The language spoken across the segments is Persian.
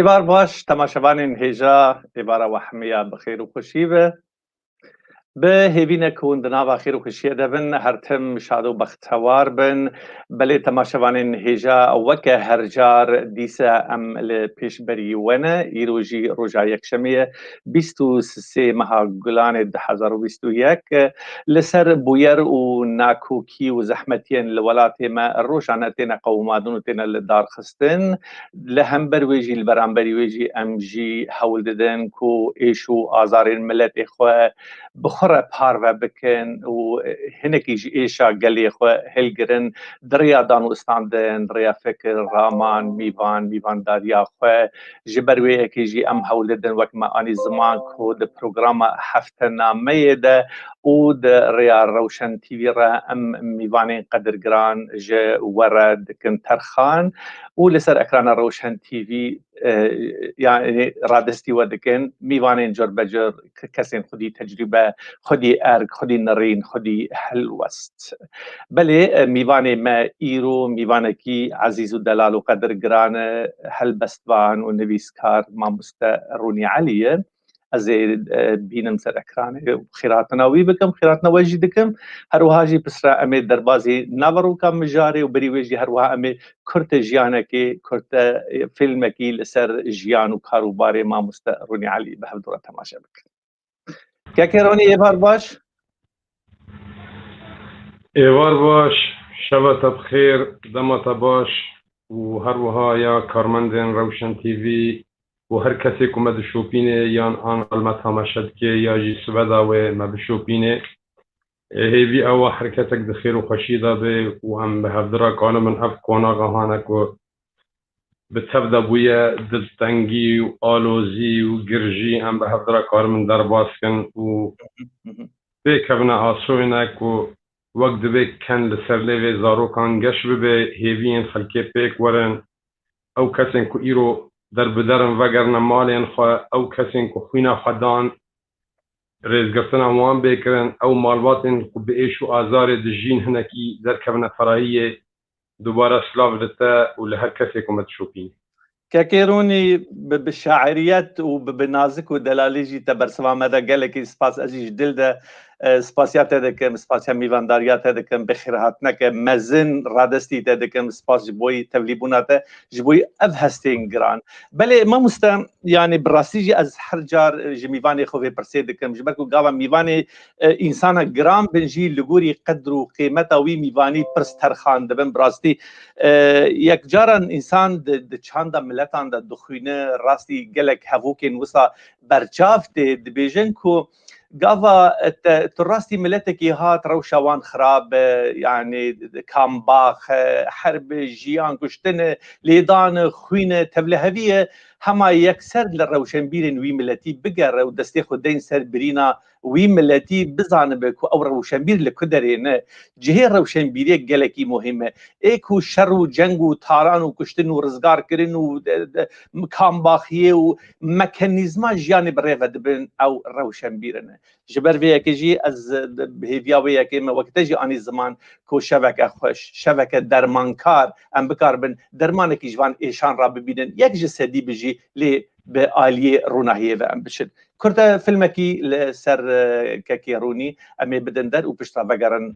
ایوار باش تماشاوانên hêja êvara we hemiya bi xêr û xweşî be. Bi hêvînek hûn di nava xêr û xweşiyê de bin, her tim şad û bextewar bin. Belê temaşevanên hêja weke her car dîse em li pêşberî we ne. Îro jî roja yekşemê ye 23 meha Gulanê 2021 li ser bûyer û nakokî û zehmetiyên li welatê me rojan têne qewmadin û têne li darxistin. Li hember wê jî li beramberî wê jî em jî hewl didin ku êş û azarên miletê xwe bixwe re parve bikin û hinekî ji êşa gelê xwe hilgirin, di rêya dan û standin, rêya fikir, raman, mîvandariya xwe. Ji ber wê yekê jî em hewl didin wek me anî ziman ku di programa heftenameyê de û di rêya Rewşen TV re em mîvanên qedirgiran ji we re dikin terxan û li ser ekrana Rewşen TV yani radestî we dikin mîvanên cirbecir kesên xwedî tecrübe, xwedî erk, xwedî nirîn, xwedî helwest. Belê mîvanê me îro mîvanekî ezîz û delal û qedirgiran e, helbestvan û nivîskar Mamoste Ronî Elî ye. Ez ê bînim ser ekranê xêratina wî bikim, xêratina we jî dikim. Her wiha jî pisra em ê derbasî naveroka mijarê û berî wê jî her wiha em ê kurte jiyanekê, kurte filmekî li ser jiyan û karûbarê Mamoste Ronî Elî bi hevdora temaşe bikin. Keke Ronî êvar baş? Êvar baş, شبت بخیر، دمت باش و هر وها یا کارمندین روشن تیوی و هر کسی که ما بشوپینه یا آن علمت همشد که یا جی سبدا و ما بشوپینه هیوی او حرکتک دخیر و خوشی داده و هم به هفدرا کانو من اف کانا غهانک و بتبدا بویا دلتنگی و آلوزی و گرجی هم به هفدرا کار من در باز کن و بکبنا آسوینک و وقت دبی کن لسر لیوی زاروکان گش ببه هیوین خلکی پیک ورن او کسین که ایرو در بدرن وگرن مالین خواه او کسین که خوینا خدان ریزگرتن اوان بکرن او مالواتین که به ایشو آزار دجین هنکی در کبن فراییه دوباره سلاف لتا و لهر کسی که متشوپین كاكيروني بالشاعريات وبنازك ودلاليجي تبرسوا مدى قالك سباس ازيج دلده سپاسیات دکم سپاسیا میوانداریات دکم بخیرهاتنه که مزن رادستی دکم سپاس جبوی تولیبوناته جبوی اف هستین گران بله ما مستم يعني براسيجي از هر جار جميواني خوفي برسي دکم جبركو قاوا ميواني انسان گرام بنجي لغوري قدر و قيمتا وي ميواني پرسترخان دبن براستي یک جاران انسان د چاندا ملتان د دخوینه راستی گلک هفوکن وسا برچاف دبیجن کو قاوا تراستي ملتك هات روشوان خراب يعني كامباخ حرب جيان كشتن ليدان خوينه تبلهويه هما يكسر للروشنبيرن وي ملتي بقر ودستي خدين سر برينا وي ملتي بزانبك او روشنبير لكدرين جهه روشنبيري جلكي مهمه ايكو شر وجنگ وطاران وكشتن ورزقار كرن وكامباخيه وميكانيزما جيان بريفه دبن او روشنبيرن جبر ويا كجي از بهيفيا ويا كيما وقت جي اني زمان كو شبكه خوش شبكه درمانكار ام بكار بن درمانك جوان ايشان را ببينن يك جسدي بيجي لي باليه روناهيه ام بشد كرت فيلمكي لسر كاكيروني امي بدندر وبشتا بقرن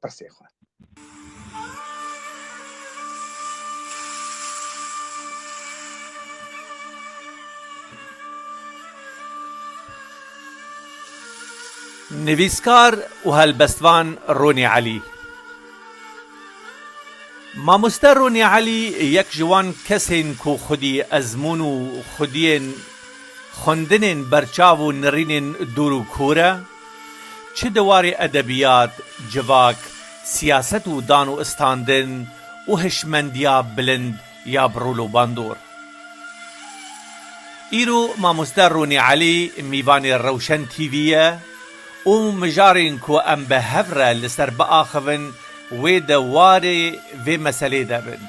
برسيخو نویسکار و هلبستوان رونی علی مامۆستا رونی علی یک جوان کسین کو خودی ازمون و خودین خوندنین برچاو و نرینین دور و کوره چه دواری ادبیات جواک سیاست و دان و استاندن و هشمندیا بلند یا برولو باندور ایرو مامۆستا رونی علی میوانی روشن تیویه و مجارین کو ام به هفره لسر بآخوین و دواری و مسئله دابن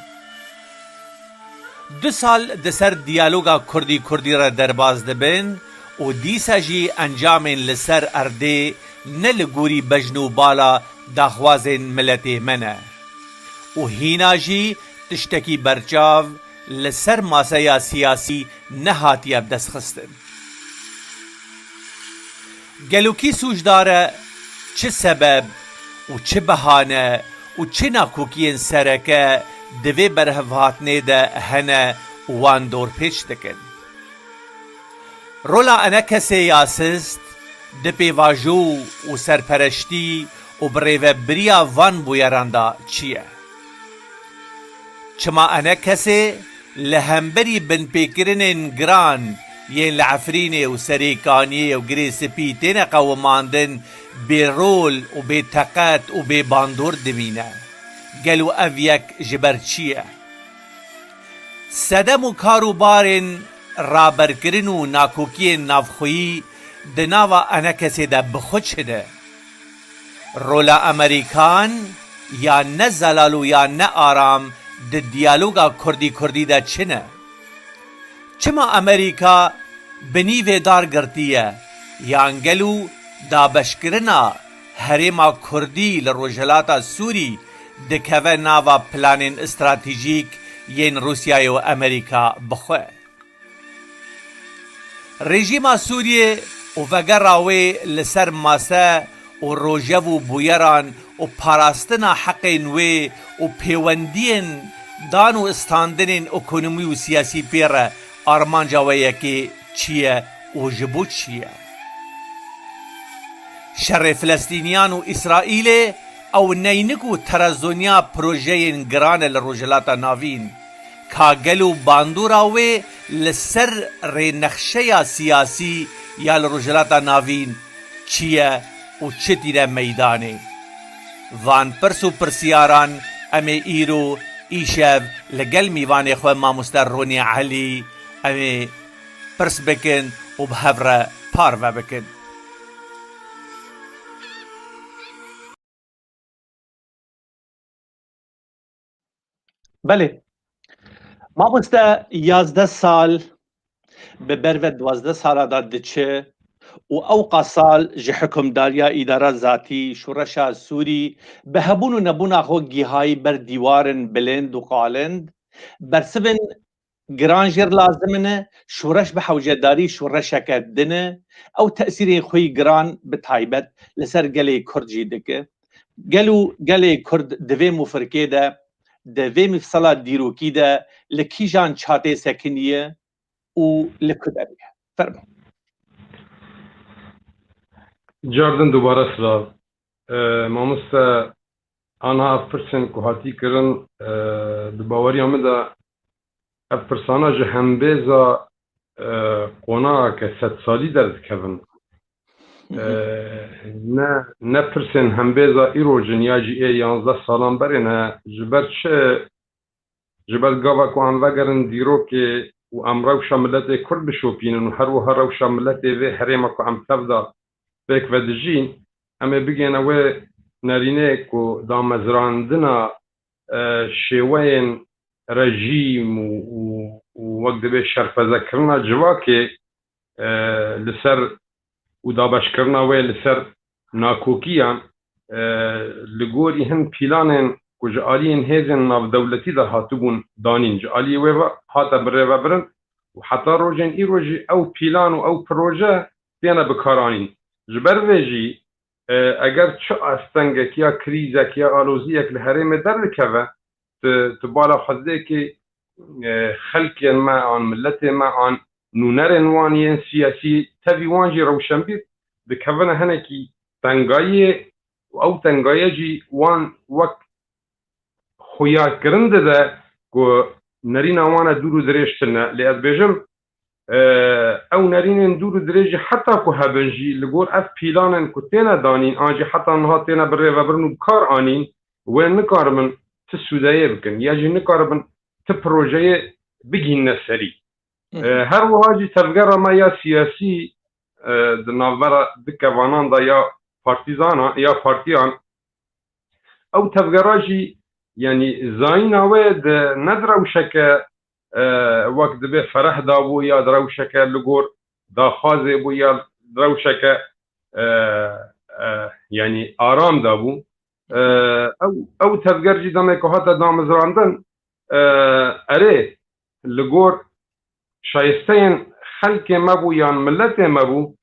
2 سال دسر دیالوگا کردی را درباز دبن و دیسا جی انجامین لسر ارده نلگوری بجنو بالا داخوازین ملت منه و هینا جی تشتکی برچاو لسر ماسایا سیاسی نهاتیا بدست خستن گلوکی سوش داره چه سبب و چه بهانه و چه ناکوکین سرکه دوی برهوهاتنه ده هنه وان دور پیچ دکن رولا انا کسی یاسست ده پیواجو و سرپرشتی و بریوه بریا وان بویراندا چیه چما انا کسی لهمبری بن پیکرنن گران ین لعفرینه و سریکانیه و گری سپیتین قوماندن بی رول و بی طاقت و بی باندور دمینه گلو او یک جبر چیه سدم و کاروبارن رابرکرن و ناکوکی نافخویی دناوا انا کسی ده بخود شده رولا امریکان یا نه زلالو یا نه آرام ده دیالوگا کردی ده چنه چما امریکا بنیوه دار گرتیه یانگلو دابشکرنا هریما کردی لروجلاتا سوری دکوه ناوا پلانین استراتیجیک ین روسیای و امریکا بخواه رژیما سوریه و وگراوی لسر ماسه و روژه و بویران و پاراستنا حقین وی و پیوندین دان و استاندنین اکونومی و سیاسی پیره آرمانجا ویکی چیه و جبو چیه شر فلسطینیان و اسرائیل ئەو نەینک و تەرەزۆنیا پرۆژەیەن گرانە لە ڕۆژهەڵاتە ناوین کاگەل و باندوورا وێ لەسەر ڕێنەخشەیە سیاسی یا لە ڕۆژهەڵاتە ناوین چییە و چتیرە مەیدانێ ڤان پرس و پرسیاران ئەمێ ئیرۆ ئیشەv لەگەل میوانێ خۆ مامۆستا ڕۆنی عەلی ئەمێ پرس بکن و بهەڤرە پارڤە بکن. بله مامۆستا 11 سال bi ber ve 12 sala da diçe û ewqa sal ji hikûmdariya îdara zatî şûreşa Sûrî bi hebûn û nebûna xwe gîhayî ber dîwarên bilind û qalind bersivên giran jêr lazim e şûreş bi hewcedarî şûreşeke din e ew tesîrên xwe yî giran bi taybet li ser gelê Kurd jî dike. Gel û gelê Kurd di vê mûfirkê de di vê mîfsala dîrokî de li kîjan çatê sekiniye û li ku derê fermo. Cardin dubara sırav. Mamoste anha pirsên ku hatî kirin di baweriya me de ev pirsana ji hembêza qonaqeke sedsalî derdikevin. Ne pirsên hembêza îrojin ya jî ê 11 salan berê ne ji ber çi ji ber gava ku em vegerin dîrokê û em rewşa milletê Kurd bişopînin û her wiha rewşa milletê vê herêma ku em tevda pêk vedijîn em ê bigêne wê nerînê ku damezrandina şêweyên rejîm û wek dibe şerfezekirina civakê li ser û dabeşkirina wê li ser nakokiyan li gorî hin pîlanên ku ji aliyên hêzên navdewletî de hatibûn danîn ji aliyê wê hate birêvebirin û heta rojên îro jî ew pîlan û ew proje têne bikaranîn. Ji ber vê jî eger çi astengek ya krîzek ya aloziyek li herêmê derdikeve ti bala xwedekê xelkên me an milletê me an nûnerên wan yên siyasî tevî wan jî rewşenbîr dikevine hinekî tengayiyê û ew tengaye jî wan wek xuyakirin dide ku nerîna wan e dûr û dirêj tune lê ez bêjim ew nerînên dûr û dirêjî heta ku hebin jî li gor ev pîlanên ku têne danîn an jî heta niha têne birêvebirin û bikar anîn wê nikaribin ti sûdeyê bikin ya jî nikaribin ti projeyê bigînne serî. Her wiha jî tevgera me ya siyasî di navbera dikevanan da ya partîzanan ya partiyan ew tevgera jî yanî zayîna wê di ne di rewşeke wek dibe fereh dabû ya di rewşeke li gor daxwazê bû ya di rewşeke yanî aram dabû ew tevger jî demê ku hate damizrandin erê li gor şayesteyên xelkê me bû yan milletê me bû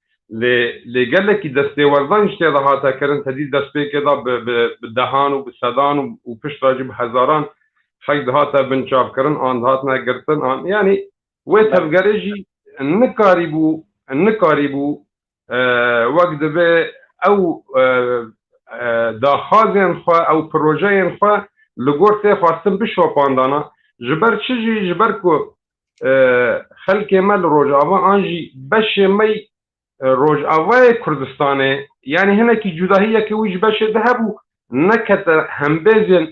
lê gelekî destêwerdan ji tê de hate kirin tedî destpêkê da bi dehan û bi sedan û pişta jî bi hezaran xelk dihate binçavkirin an dihatine girtin an yanî wê tevgerê jî nikarîbû wek dibe ew daxwazên xwe ew projeyên xwe li gor tê xwastin bişopandana ji ber çi jî ji ber ku xelkê me li Rojava an jî beşê me Rojavayê Kurdistanê yanî hinekî cudahiyekê wî ji beşê de hebû nekete hembêzên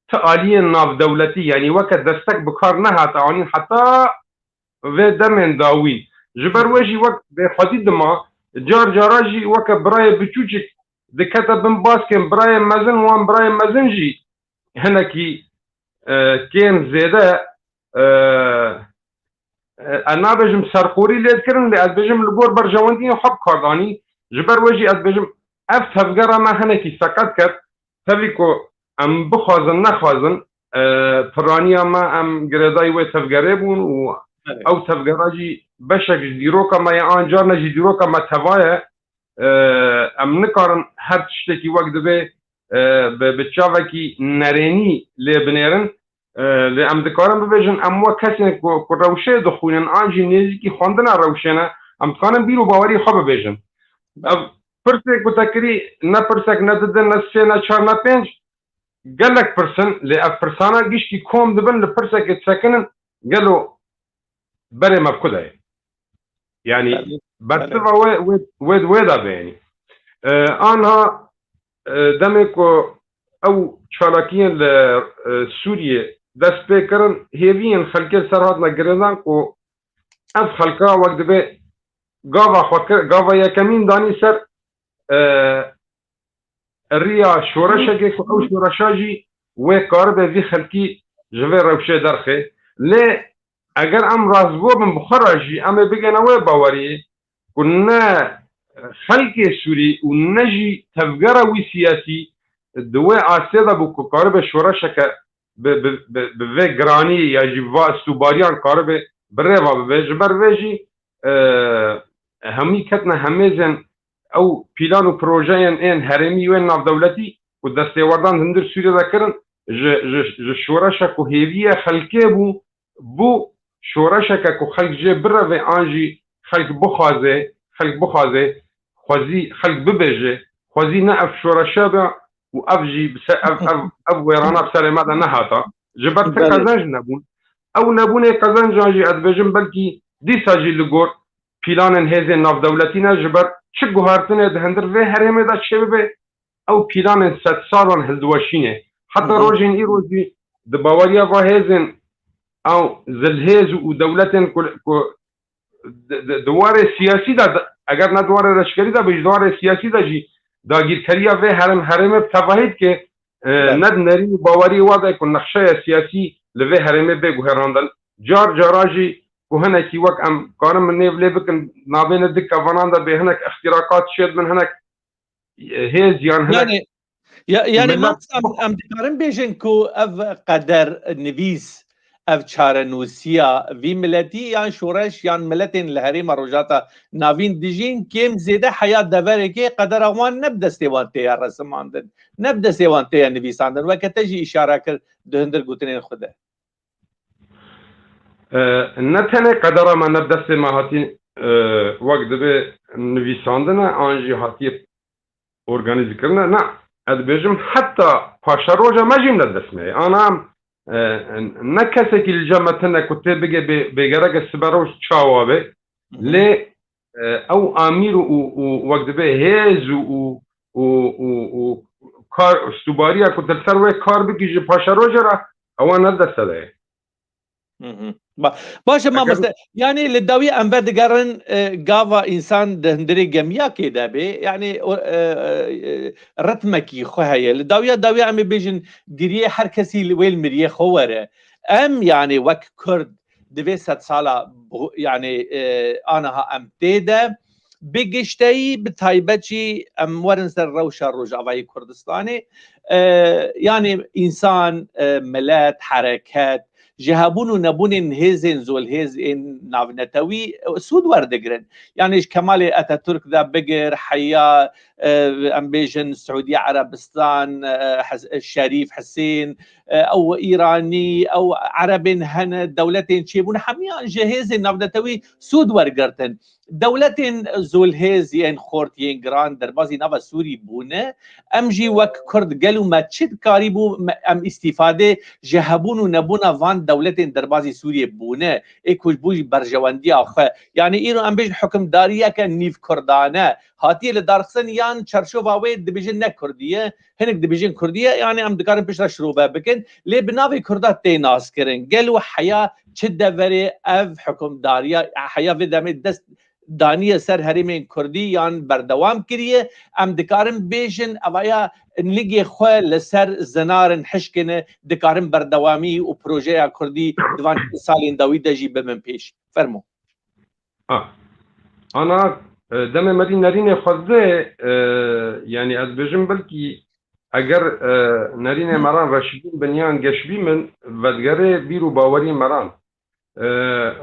ti aliyên navdewletî yanî weke destek bikar nehate anîn heta vê demên dawîn ji ber wê jî wek bêxwedî dima car cara jî weke birayê biçûçik dikete bin baskên birayên mezin wan birayên mezin jî hinekî kêm zêde ez nabêjim serxorî lê dikirin lê ez bêjim li gor berjewendiyên xwe bikardanîn ji ber wê jî ez bêjim ev tevgera me hinekî seqet ket tevî ku em bixwazin nexwazin piraniya me em girêdayî wê tevgerê bûn û ew tevgera jî beşek ji dîroka me ya an carne jî dîroka me tevaye em nikarin her tiştekî wek dibe bi çavekî nerênî lê binêrin lê em dikarin bibêjin em wek kesên ku rewşê dixwînin an jî nêzîkî xwendina rewşê ne em dikarin bîr û bawerî xwe bibêjin. Ev پرسێک وتەکری نە پرسێک نەددن نە سێ نە چار نە پێنج gelek pirsin lê ev pirsana giştî kom dibin li pirsekê sekinin gelo berê me ku de ye yanî bersiva wê da beyanî anha demê ku ew çalakiyên li Sûriyê dest pê kirin hêviyên xelkê ser hatine girêdan ku ev xelka wek dibe gava yekemîn danî ser ریا شورشکی که او شورشاجی و کار به وی خلکی جوه روشه درخه لی اگر ام رازگو بم بخراجی ام بگن او باوری که نه خلکی سوری و نجی تفگر وی سیاسی دوه آسیده بو که کار به شورشکه به وی گرانی یا جیوا استوباریان کار به بره و به جبر ویجی همی کتنه همیزن او پیلان و پروژه‌ین این هرمی و ناف دولتی و دستیاردان هندر سوریه دکرن ج شورشا کو هیویه خلقه بو شورشا کو خلق جه بره و آنجی خلق بخوازه خوازی خلق ببیجه خوازی نه اف شورشا بیا و اف جی اف ویرانا بسر ماده نهاتا جبر تقزنج نبون او نبونه قزنج آنجی ادبجم بلکی دیسا جی لگور پیلان هزه ناف دولتی نه جبر چه گوهرتنه ده هندر و هرمه دا چه به او پیلان 100 سالان هزدواشینه حتی روزین ای روزی ده باوریا و هزن او زلهز و دولتن دوار سیاسی دا اگر نه دوار رشکری دا بیش دوار سیاسی دا جی داگیرکریا و هرمه بتواهید که ند نری باوری واده که نقشه سیاسی لوه هرمه به گوهراندن جاراجی وهناك وك ام قارن من نيف ليبكن نابين الدكه فناندا بهناك اختراقات شد من هناك هيز يعني ما ام دكارن بيجن كو اف قدر نفيس اف چارنوسيا في ملتي يعني شورش يعني ملتين الهريم روجاتا نافين ديجين كيم زيده حياه دبركي قدر اوان نبدا استوانتي يا رسماندن نبدا استوانتي يا نفيساندن وكتجي اشاره كر دهندر گوتنين خوده نتنه قدر ما نبدست ما هاتی وقت به نویساندنه آنجی هاتی ارگانیز کردنه نه اد بیجم حتی پاشا روژا مجیم ندست می آنا نه کسی که الجامعتنه کتی بگه بگرگ سبروش چاوابه لی او امیر و وقت به هیز و کار استوباریا کتل سروه کار بگیجه پاشا روژا را او ندست ده باشه ما يعني للداوي ام بدقرن قاوا انسان دهندري جميع كده بي يعني رتمكي خوهيه للداوي داوي ام بيجن دريه هر كسي ويل مريه خوره ام يعني وك كرد دوي 100 ساله يعني انا ام تيده بگشتایی به تایبچی ورن سر روشا روجاوی کردستانی يعني انسان ملت حركات جهابون و نبون هزن زول هزن ناونتوي سود وردقرن يعني كمال اتاتورك ذا بقر حيا امبيجن سعودية عربستان الشريف حسين او ايراني او عرب هن دولتين شيبون حميان جهزن ناونتوي سود ورقرتن دولتين زول هزين خورتين جران دربازي نافا سوري بونه امجي وك كرد قالوا ما تشد كاريبو ام استفاده جهابون و نبون وان دولتين دربازي سوريا بونه ايكوش بوش برجواندي اخه يعني ايرو ام بيجن حكم داريه كان نيف كردانه هاتي لدارخسن يان چرشو واوي دبيجن نه كرديه هنك دبيجن كرديه يعني ام دكارن پیش شروع بكن لي بناوي كردات تي ناس كرن قالوا حياه چدوري اف حكم داريه حياه ودم دست دانیه سر هریمین کردی یان بردوام کریه ام دکارم بیشن اوایا نلگی خواه لسر زنارن حشکنه دکارم بردوامی و پروژه کردی دوان سالین داوی دجی بمن پیش فرمو انا دم مدین نرین خزده یعنی از بجم بلکی اگر نرین مران رشیدین بنیان گشبی من ودگره بیرو باوری مران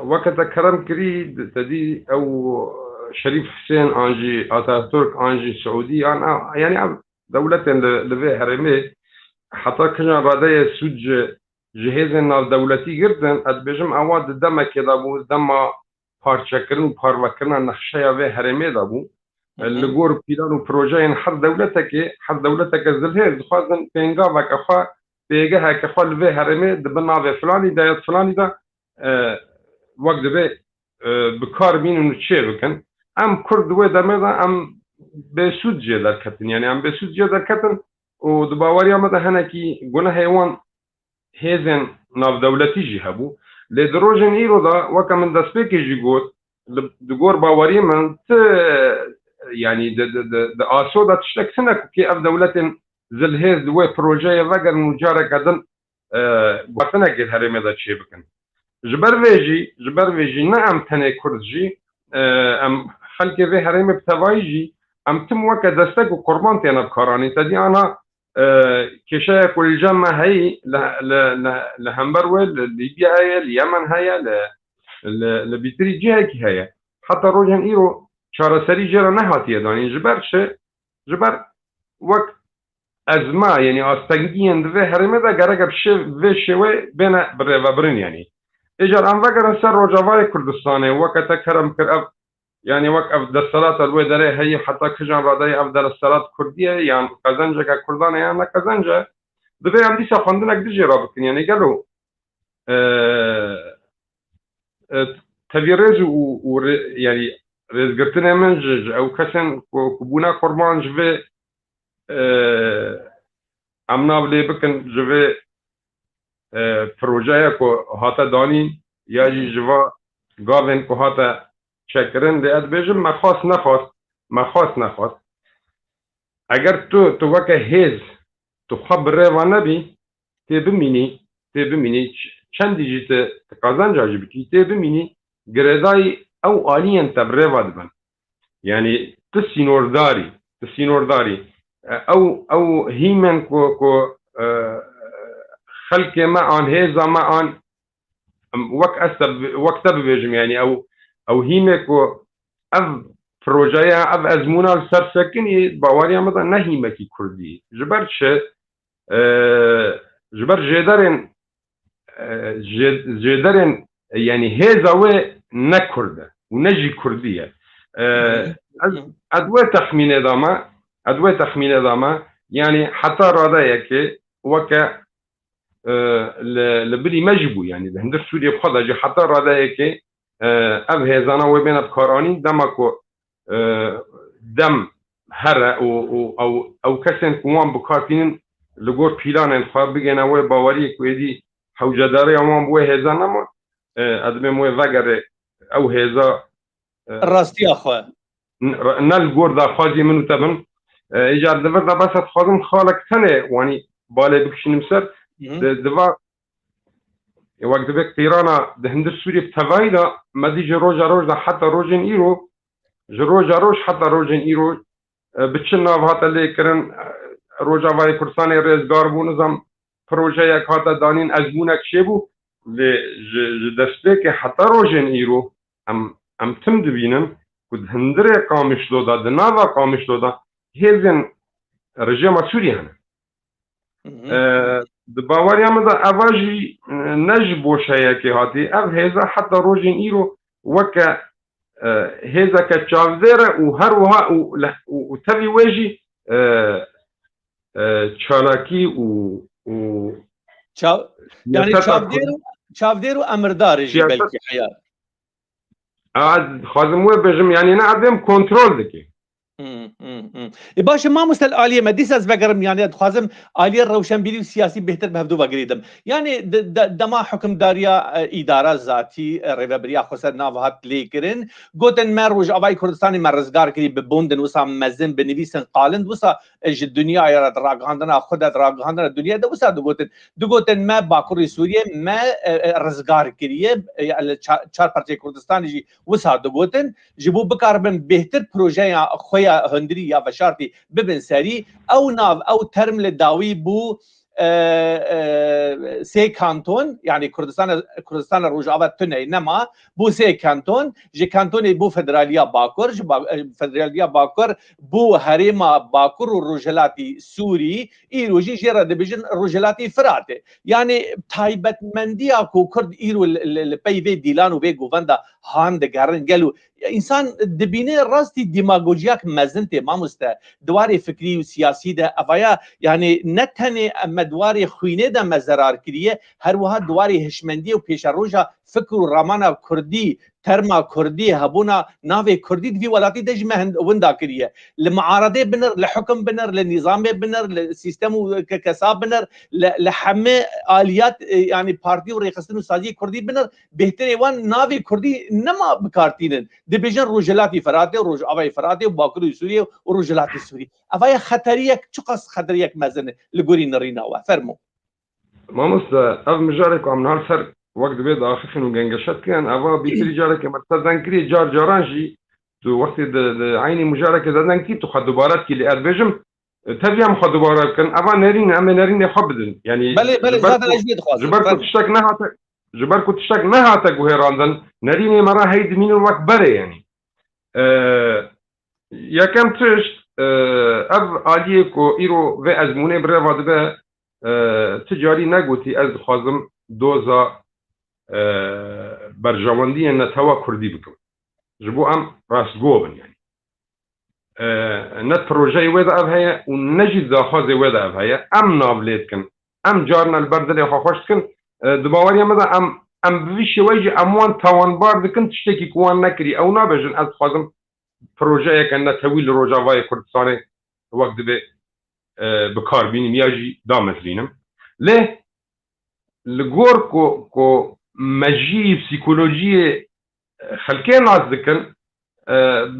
وقت كرم كريد تدي او شريف حسين انجي اتاتورك انجي سعودي يعني دولة لفي هرمي حتى كنا رادية سوج جهازنا دولتي جدا ادبجم اواد دم كده بو دم پارچكرن و پاروكرن نخشيا في هرمي دابو لگور پیلان و پروژه هر دولتك زلهز خوازن پینگاوک اخوا پیگه که خوا لوی هرمه دبن ناوه فلانی دا یاد فلانی دا وقت دبه بکار بینن و چه بکن ام کرد وی دمه ام بسود جه در کتن یعنی ام بسود جه در کتن و دباوری آمده هنکی گناه حیوان هیزن ناو دولتی جی هبو لدروجن ایرو دا وکا من دسپیکی جی گوت دگور باوری من يعني د آسودا تشتك سنك كي اف دولة زلهز دوي بروجي وگر مجارة كدن قواتنا كي هرمي دا چه بكن جبر ويجي نعم تنه كردجي ام خلقي في هرمي بتوايجي ام تم وكا دستك وقربان تينا بكاراني تدي انا كشايا كل جمع هاي لهمبروي لليبيا هاي اليمن هاي لبيتري جهة كي هاي حتى روجن ايرو چارەسەری جێرە نەهاتیە دانی جبەر وەک ئەزما یعنی ئاستەنگیان divê herêmê de gerek vê şêwê bêne birêvebirin yanî êjar em vegerin ser Rojavayê Kurdistanê weke te kerem kir ev yani wek ev desthilat wê derê heyî heta kijan radeyê ev desthilat Kurdî ye yan qezenceke Kurdan e yan ne qezence divê em dîsa xwendinek dijî rabikin yani gelo tevî rêz û yani رزقتنا من جج او كسن كبونا قربان جوي امنا بلي بكن جوي پروژه كو هاتا دانين يا جي جوا غاوين كو هاتا شكرن دي ادبجم ما خاص نخواست اگر تو وكا هيز تو خبر ريوانا بي تي بميني چند جيت تقازن جاجي بكي تي بميني گرداي او آليا تبريفا دبن يعني تسينور داري او هيمن كو خلق معان هيزا معان وقت بيجم يعني او هيمن كو اف بروجايا اف ازمونا سرسكني باوريا مدا نهيمكي كردي جبر جدرن يعني هيزا و نكرده ونجي كردية أدوية تخمين داما يعني حتى رادايك وكا لبلي مجبو يعني ده هندر سوريا بخدا حتى رادايك أب هزانا وبين بكاراني دمكو دم هرا أو كسن كوان بكارتين لغور بيلان انخواب بگنا و باوري كويدي حوجداري وان بوه هزانا ما أدمي موه وغره او هيزا راستي اخوه نال گور دا خازي منو تبن ايجار دفر دا بس خازم خالك سنه واني بالي بكشنم سر دفا وقت بك تيرانا دهندر سوري بتوايدا مدي جروج دا حتى روجن ايرو جروج حتى روجن ايرو بتشنا هاتا لي كرن روجا واي كرساني رزگار بو نظام پروژه هاتا دانين ازمونك شيبو لدستك حتى روجن ايرو ام تم دبینن که هندره قامش دودا دناوا قامش دودا هیزن رژیم سوری هنه دباوری هم دا اواجی نج بوشه که هاتی او هیزا حتی روجین ایرو وکا هیزا که چاوزیره و هر وها و تبی ویجی چالاکی و يعني چاوديرو امردار جي بلكي حياه خازم بجم يعني نعدم كنترول دكي باشه ما مستل عالیه مدیس از بگرم یعنی خازم عالیه روشنبیری و سیاسی بهتر بهدو بگریدم یعنی دما حکمداریا اداره ذاتی ریوبریا خسر ناوهات لیکرین گوتن ما روج آبای کردستانی مرزگار کری به بوندن وسا مزن بنویسن قالند وسا اج دنیا یا دراگاندنا خود دراگاندنا دنیا ده وسا دو گوتن ما باکوری سوریه ما رزگار کریه چهار پرچه کردستانی جی وسا دو گوتن جبو بکاربن بهتر پروژه خویا هندری یا بشارتی ببن سری او ناو او ترم لداوی بو سه کانتون یعنی کردستان روجاوه تنه نما بو سه کانتون جه کانتون بو فدرالیا باکور فدرالیا باکور بو هریما باکور و روجلاتی سوری ایرو جی جره دبیجن روجلاتی فراته یعنی تایبت مندی اکو کرد ایرو لپی وی دیلان و وی گوونده هان دگرن گلو انسان دبینه راستی دیماگوژیاک مزنته مامسته دواری فکری و سیاسی ده افایا یعنی نتنه مدواری خوینه ده مزرار کریه هر وها دواری هشمندی و پیش روجا فکر و رامانا کردی ترما کردی هبونا ناوی کردی دوی ولاتی دج مهند وندا کریه لمعارضه بنر لحكم بنر لنظام بنر لسيستم ككساب بنر لحمه اليات يعني بارتي وريخستن سازي كردي بنر بهتري وان ناوي كردي نما بكارتين دي بيجن روجلاتي فراتي وروج ابي فراتي وباكري سوريا وروجلاتي سوري افاي خطريك تشقص خطريك مزن لغوري نرينا وفرمو ماموس اف مجارك عم نهار سر وقت بيد اخفن وجنجشت كان افا بيتري جارك مرتزن كري جار جارانجي تو وقت عيني مجارك زدن كي تو خدبارات كي اللي ادبجم تبيع مخدبارات كان افا نارين اما نارين يحبدن يعني بل زاد الاجديد خاص جبركو تشتك نهاتك وهيراندن نارين مرا هيد مين الوقت بري يعني يا كم تشت اف عليكو ايرو في ازمونه بريفاد به تجاری نگوتی از خوازم دوزا برجواندی نتوا کردی بکم جبو ام راستگو بن يعني نت پروژه ويدا اب هيا ونجد داخوزي ويدا اب هيا ام نابليت كن ام جارنا البردلي خوشت كن دباوري مدا ام بويشي ويجي اموان تاوان بار دكن تشتكي كوان نكري او نابجن از خوازم پروژه كن نتويل روجاواي كردستاني وقت بي بکار بینیم یاجی دامزلینم له لگور کو مجی پسیکولوژی خلکه ناز دکن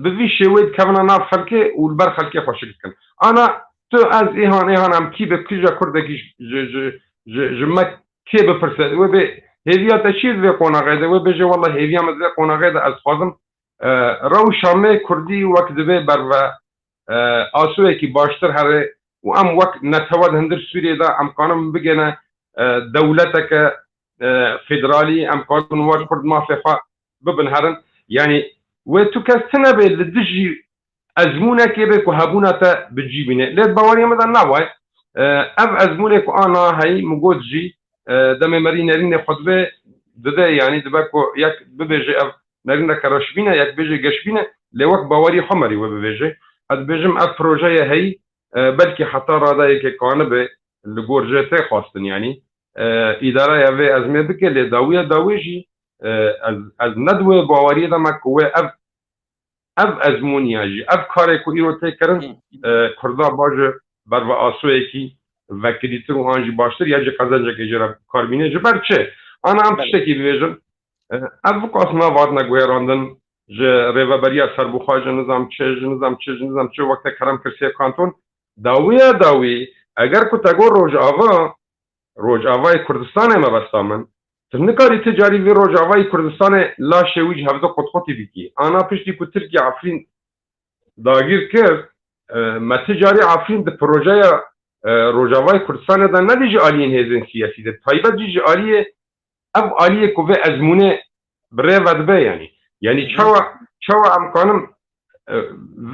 بوی شوید کمنا ناف خلکه و البر خلکه خوشک کن انا تو از ایهان هم کی به کجا کردگی جمع کی بپرسد و به هیویات چیز به قناقیده و بجه والله هیویا مزده قناقیده از خوازم رو شامه کردی وقت به بر و آسوه کی باشتر هره و ام وقت نتواد هندر سوريا دا ام قانون بگنه دولتك فدرالي ام قانون وقت كرد ما فيفا ببن هرن يعني وتو كستنا بالدجي ازمونك يبك وهابونتا بتجيبينه ليت باوري مدى نواي اب ازمونك انا هي موجود جي دم مرينا رين خطبه دده يعني دبكو ياك ببيجي اب نرينا كراشبينه ياك بيجي قشبينه لوقت باوري حمري وبيجي اد بيجم اب بروجيه هي بلكي حتى رادايك كانبه لجورجته خاصن يعني اداره يا ازمه بك لداويه داويجي از ندوه باوري دا مكوه اب ازمون ياجي اب كاري كو ايرو تكرن كردا باج بر اسويكي وكريتو انجي باشتر ياجي قزنجك اجرا كاربينه جبرچه انا ام تشتكي بيجن اب قاسنا وادنا گويراندن ج ريوبريا سربوخاج نظام چه وقت کرم کرسي کانتون داوی اگر کو تگو روجاوای کردستان ما بستامن تنکاری تجاری وی روجاوای کردستان لا شویج هفته قطقطی بکی انا پشتی کو ترکی عفرین داگیر کرد ما تجاری عفرین ده پروژه روجاوای کردستان ده ندیجی آلین هزین سیاسی ده تایبت جیجی آلیه اب آلیه کو به ازمونه بره ودبه یعنی چاوا امکانم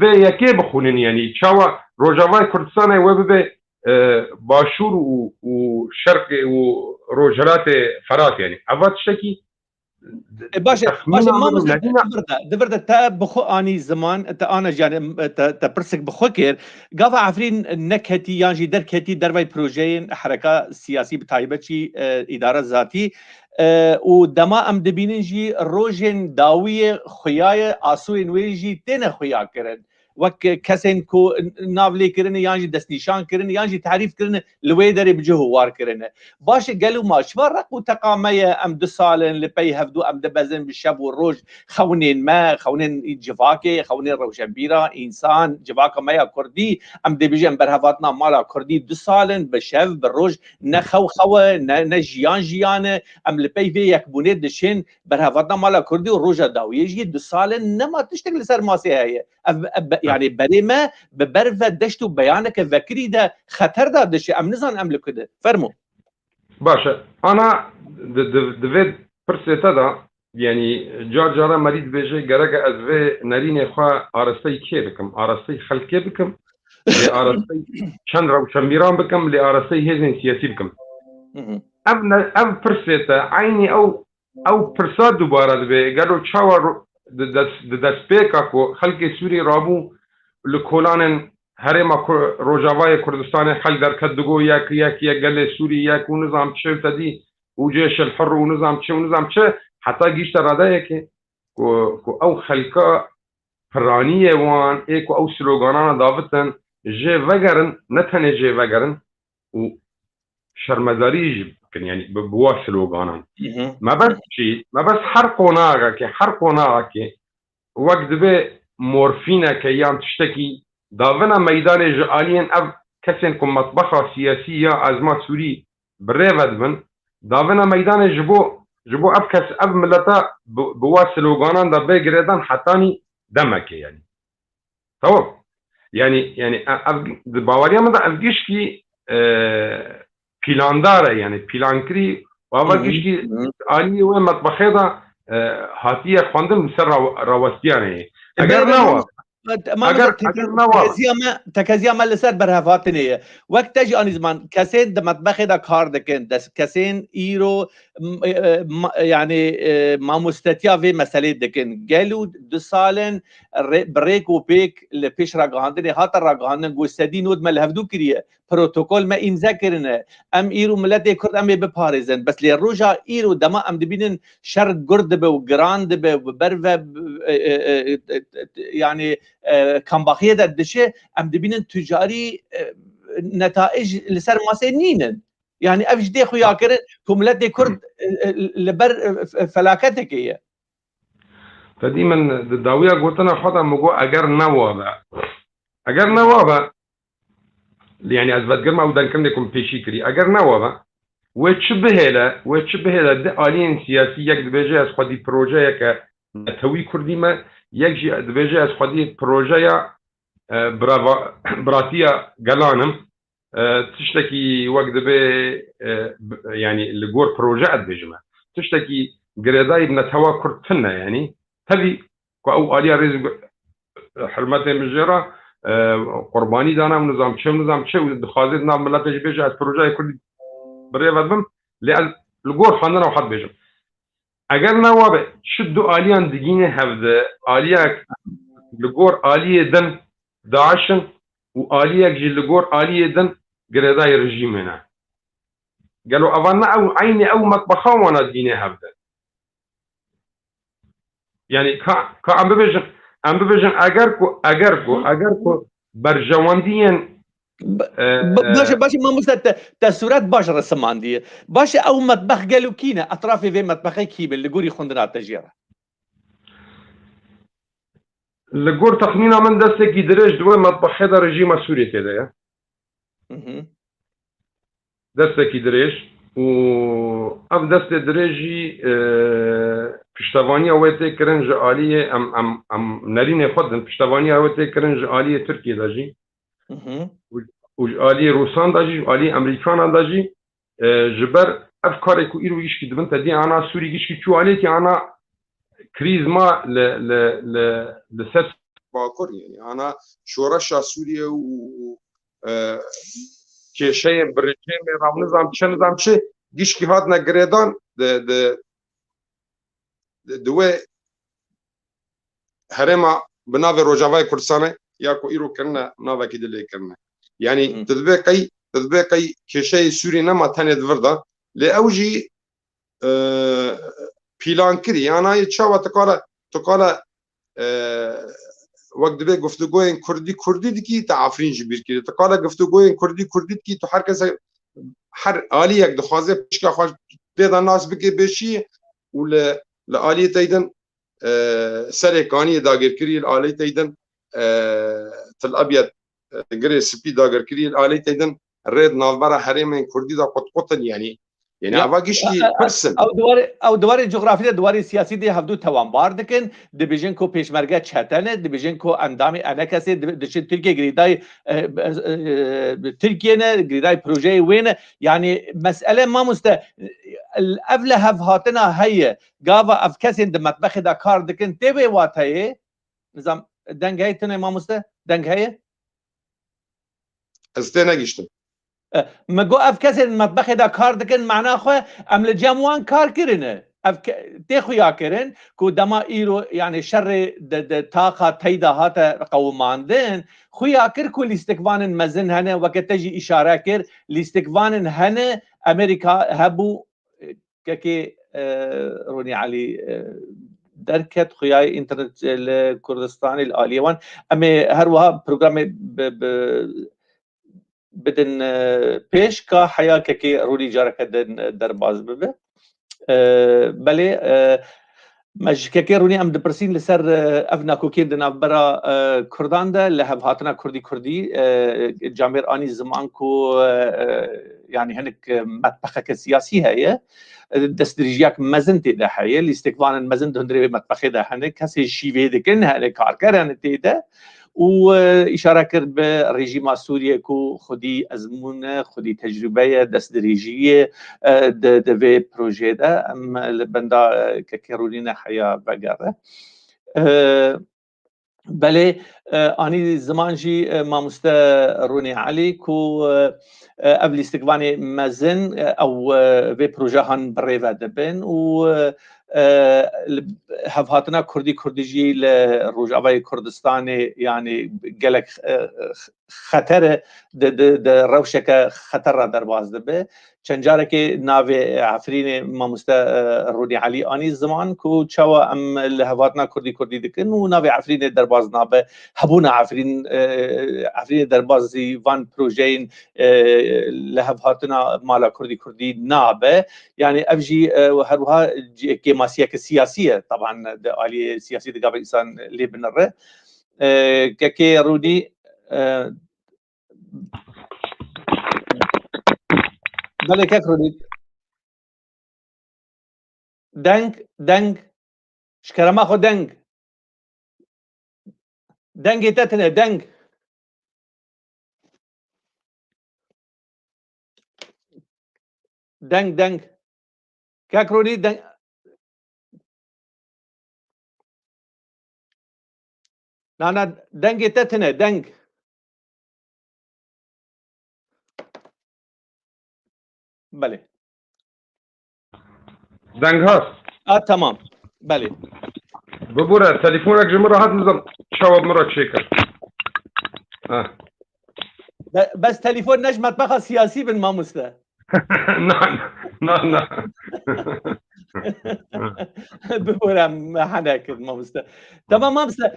و یکی بخونین یعنی چاوا روجاوای کردستان و به باشور و شرق و روجلات فرات يعني عوض شكي باشا ما دبرده تا بخو اني زمان تا انا جاني تا برسك بخوكر قاف عفرين نكهتي يانجي دركتي دروي بروجين حركه سياسي بتايبتشي اداره ذاتي ودما ام دبينجي روجن داويه خيايه اسوين ويجي تنه خيا كرن وك كسن کو ناولی کرن یانجی دست نشان کرن یانجی تعریف کرن لوی دری بجهو وار کرن باش قالوا ما شفرق وتقاميه ام دو سالن لبي هفدو ام دبزن بالشب والروج خونين ما خونين جفاكي خونين روشنبيرا انسان جفاكا ما كردي ام دبيجن برهفاتنا مالا كردي دو سالن بشف بالروج نخو نجيان جيانه ام لبي في يكبونيت دشين برهفاتنا مالا كردي وروجا داوي يجي دو سالن نما تشتغل سر ماسي هي يعني بريمه ببرفه دشتو بيانك ذكري ده خطر ده دشي ام نزان ام لكده فرمو باشا انا دفيد برسيتا دا يعني جارة مريد بيجي جرق از في نرين خوا ارستي كي بكم ارستي خلقي بكم لارستي شن روشنبيران بكم لارستي هزن سياسي بكم اب برسيتا عيني او او پرسا دوباره دبه گلو چاوا دست پیکا کو خلق سوری رابو لکولان هرما روجاوای کردستان خلق در کدگو یک گل سوری یک و نظام چه تدی و جيش الحر ونظام چه حتی گیشت راده که او خلقا فرانیه وان ایکو او سلوگانان داوتن جي وگرن نتنه جي وگرن و شرمزاری كان يعني بواصل وقانون ما بس حرق قناعة كي وقت به مورفينا كيام تشتكي دافنا ميدان جالين أب كسين كم مطبخة سياسية أزمات سوري بريفد من دافنا ميدان جبو أب كس أب ملتا بواصل وقانون دا بيقردان حتاني دمك يعني طب يعني باوريا مدى أفجيش كي پیلانداره یعنی پیلانکری و اول کشکی آلی و مطبخه دا هاتیه خواندن سر راوستیانه اگر نوا تکازیا ما لسر برهفاتنه وقت تجی آنی زمان کسین دا مطبخه دا کار دکن کسین ایرو یعنی ماموستتیا وی مسئله دکن گلو 2 سالن بریک و پیک لپیش را گاهاندن هات را گاهاندن گوستدی نود ملهفدو کریه پروتوکول ما امضا کرنه ام ایرو ملت کرد ام بپارزن بس لی روجا ایرو دما ام دبینن شر گرد به و گراند به و بر و يعني كمباخيه ددشه ام دبینن تجاری نتائج لسر ماسنين يعني افش دي خويا كر كملت كرد لبر فلاكتك هي فديما الداويه قلتنا حدا مجو اجر نوابه يعني ازبط قرما ودان كم لكم بيشي كري اجر نوابه وتشبه له دالين سياسيه دبجي از خدي بروجيه ك توي كردي ما يجي دبجي از خدي بروجيه براتيه قلانم تشتكي وقت به يعني الجور بروجات بجمع تشتكي قريداي بنتهوى كرتنا يعني تبي او آلية رئيس حرمتي مجرى قرباني دانا ونظام شو دخازي نام ملاتي بيجي از بروجات كل بريفت بم لأن الجور خاندنا وحد بجمع اگر نوابه شدو آليان دقينه هفده آلية الجور آلية دن داعشن وآلية جي الجور آلية دن قريداي رجيمنا قالوا أظن أو عيني أو مطبخة وانا ديني هبدا يعني عم ببجن أجركو برجوانديا باش ما مست تسورات باش رسماندية باش أو مطبخ قالوا كينا أطرافي في مطبخي كيبل اللي قولي خندرات تجيرة لقور تخمينا من دستك يدرج دوي مطبخ هذا رجيم سوري كده يا دستك يدرج و دست درجي پشتوانی اوته کرنج عالیه ام نرین خودن پشتوانی اوته کرنج عالیه ترکیه داجی و عالیه روسان داجی و عالیه امریکان داجی جبر افکار کو ایرو ایش کی دبن تدی انا سوری گیش کی چو عالیه کی انا كريزما لسات باكر يعني انا شورش سوريا و كشي برجيم رام نظام شي جيش كي هادنا غريدان دوي هرما بنافي روجافاي كردستان ياكو ايرو كنا نافا كي دلي كنا يعني تطبيقي كشي سوري نما تاني دوردا لاوجي پیلان کردی یعنی چه تقال وقت به گفتگوی کردی دیگه تعافرین جبیر کردی تقال گفتگوی کردی دیگه تو هر عالی یک دخوازه پیشکا خواهش پیدا ناس بکی بشی و لعالی تایدن سرکانی داگر کردی لعالی تایدن تل ابیض گری سپی داگر کردی لعالی تایدن رید نالبرا حریم کردی دا قطن يعني اواگیشتی پرسن او دوار جغرافی دوار سیاسی دی هفدو توانبار دکن دیویژن کو پیشمرگه چتنه دیویژن کو اندامی انکسی دش ترکیه گریدای ترکیه نه گریدای پروژه وین یعنی مسئله ما مست اول هف هاتنا هي گاوا اف کسی د مطبخ دا کار دکن تی واتای نظام دنگ هی تنه ما مست دنگ هی استنا گشتم مگو اف کسی مطبخ دا کار دکن معنا خو عمل جمعان کار کرنه تخويا كرن كو دما ايرو يعني شر طاقه تيدا هاتا قوماندن خويا كر كل استكفان مزن هنا وقت تجي اشاره كر لاستكفان هنا امريكا هبو كي روني علي دركت خويا انترنت الكردستاني الاليوان امي هروها برنامج بدن پیش کا حیا که رولی جارک در باز ببه بله مجکه رونی ام دپرسین لسر افنا کوکین دنا برا کردان ده لهب هاتنا کردی جامعه آنی زمان کو يعني هنك مطبخك سياسي هي دستريجياك مزن تيدا هي الاستقبال المزن دندري مطبخ ده هنك هسي شيفي دكن هنك كاركر هن تيدا وإشارة كرد برجيم سوريا كو خدي أزمونة خدي تجربة دستريجية في بروجي ده أم البندا ككيرولينا حيا بقرة بله آني زمان جي ما مستروني علي كو قبل استقبال مزن أو في بروجي هن بريفا دبن و هفهاتنا كردي جي لروجاوي كردستاني يعني قالك خطر د روشك خطر در باز دبه چنجاره که ناوی عفرین ما رونی علی آنی زمان کو چوا ام لهواتنا کردی دکن و ناوی عفرین در باز نابه هبونا عفرین در بازی وان پروژین لهواتنا مالا کردی نابه يعني افجي هروها كماسيه سياسيه طبعا آلية سياسيه دقابل انسان اللي بنره ككي رودي بله كيف رودي دنگ شكرما خو دنگ تتنه دنگ كاكروني نانا دنگ تتنه دنگ بله دنگ هست تمام بله ببوره تليفونك جمرة هات نظام شواب مرة تشيكر بس تليفون نجمة مطبخ سياسي بن ما مسته نه ببورم حناك ما مسته تمام ما مسته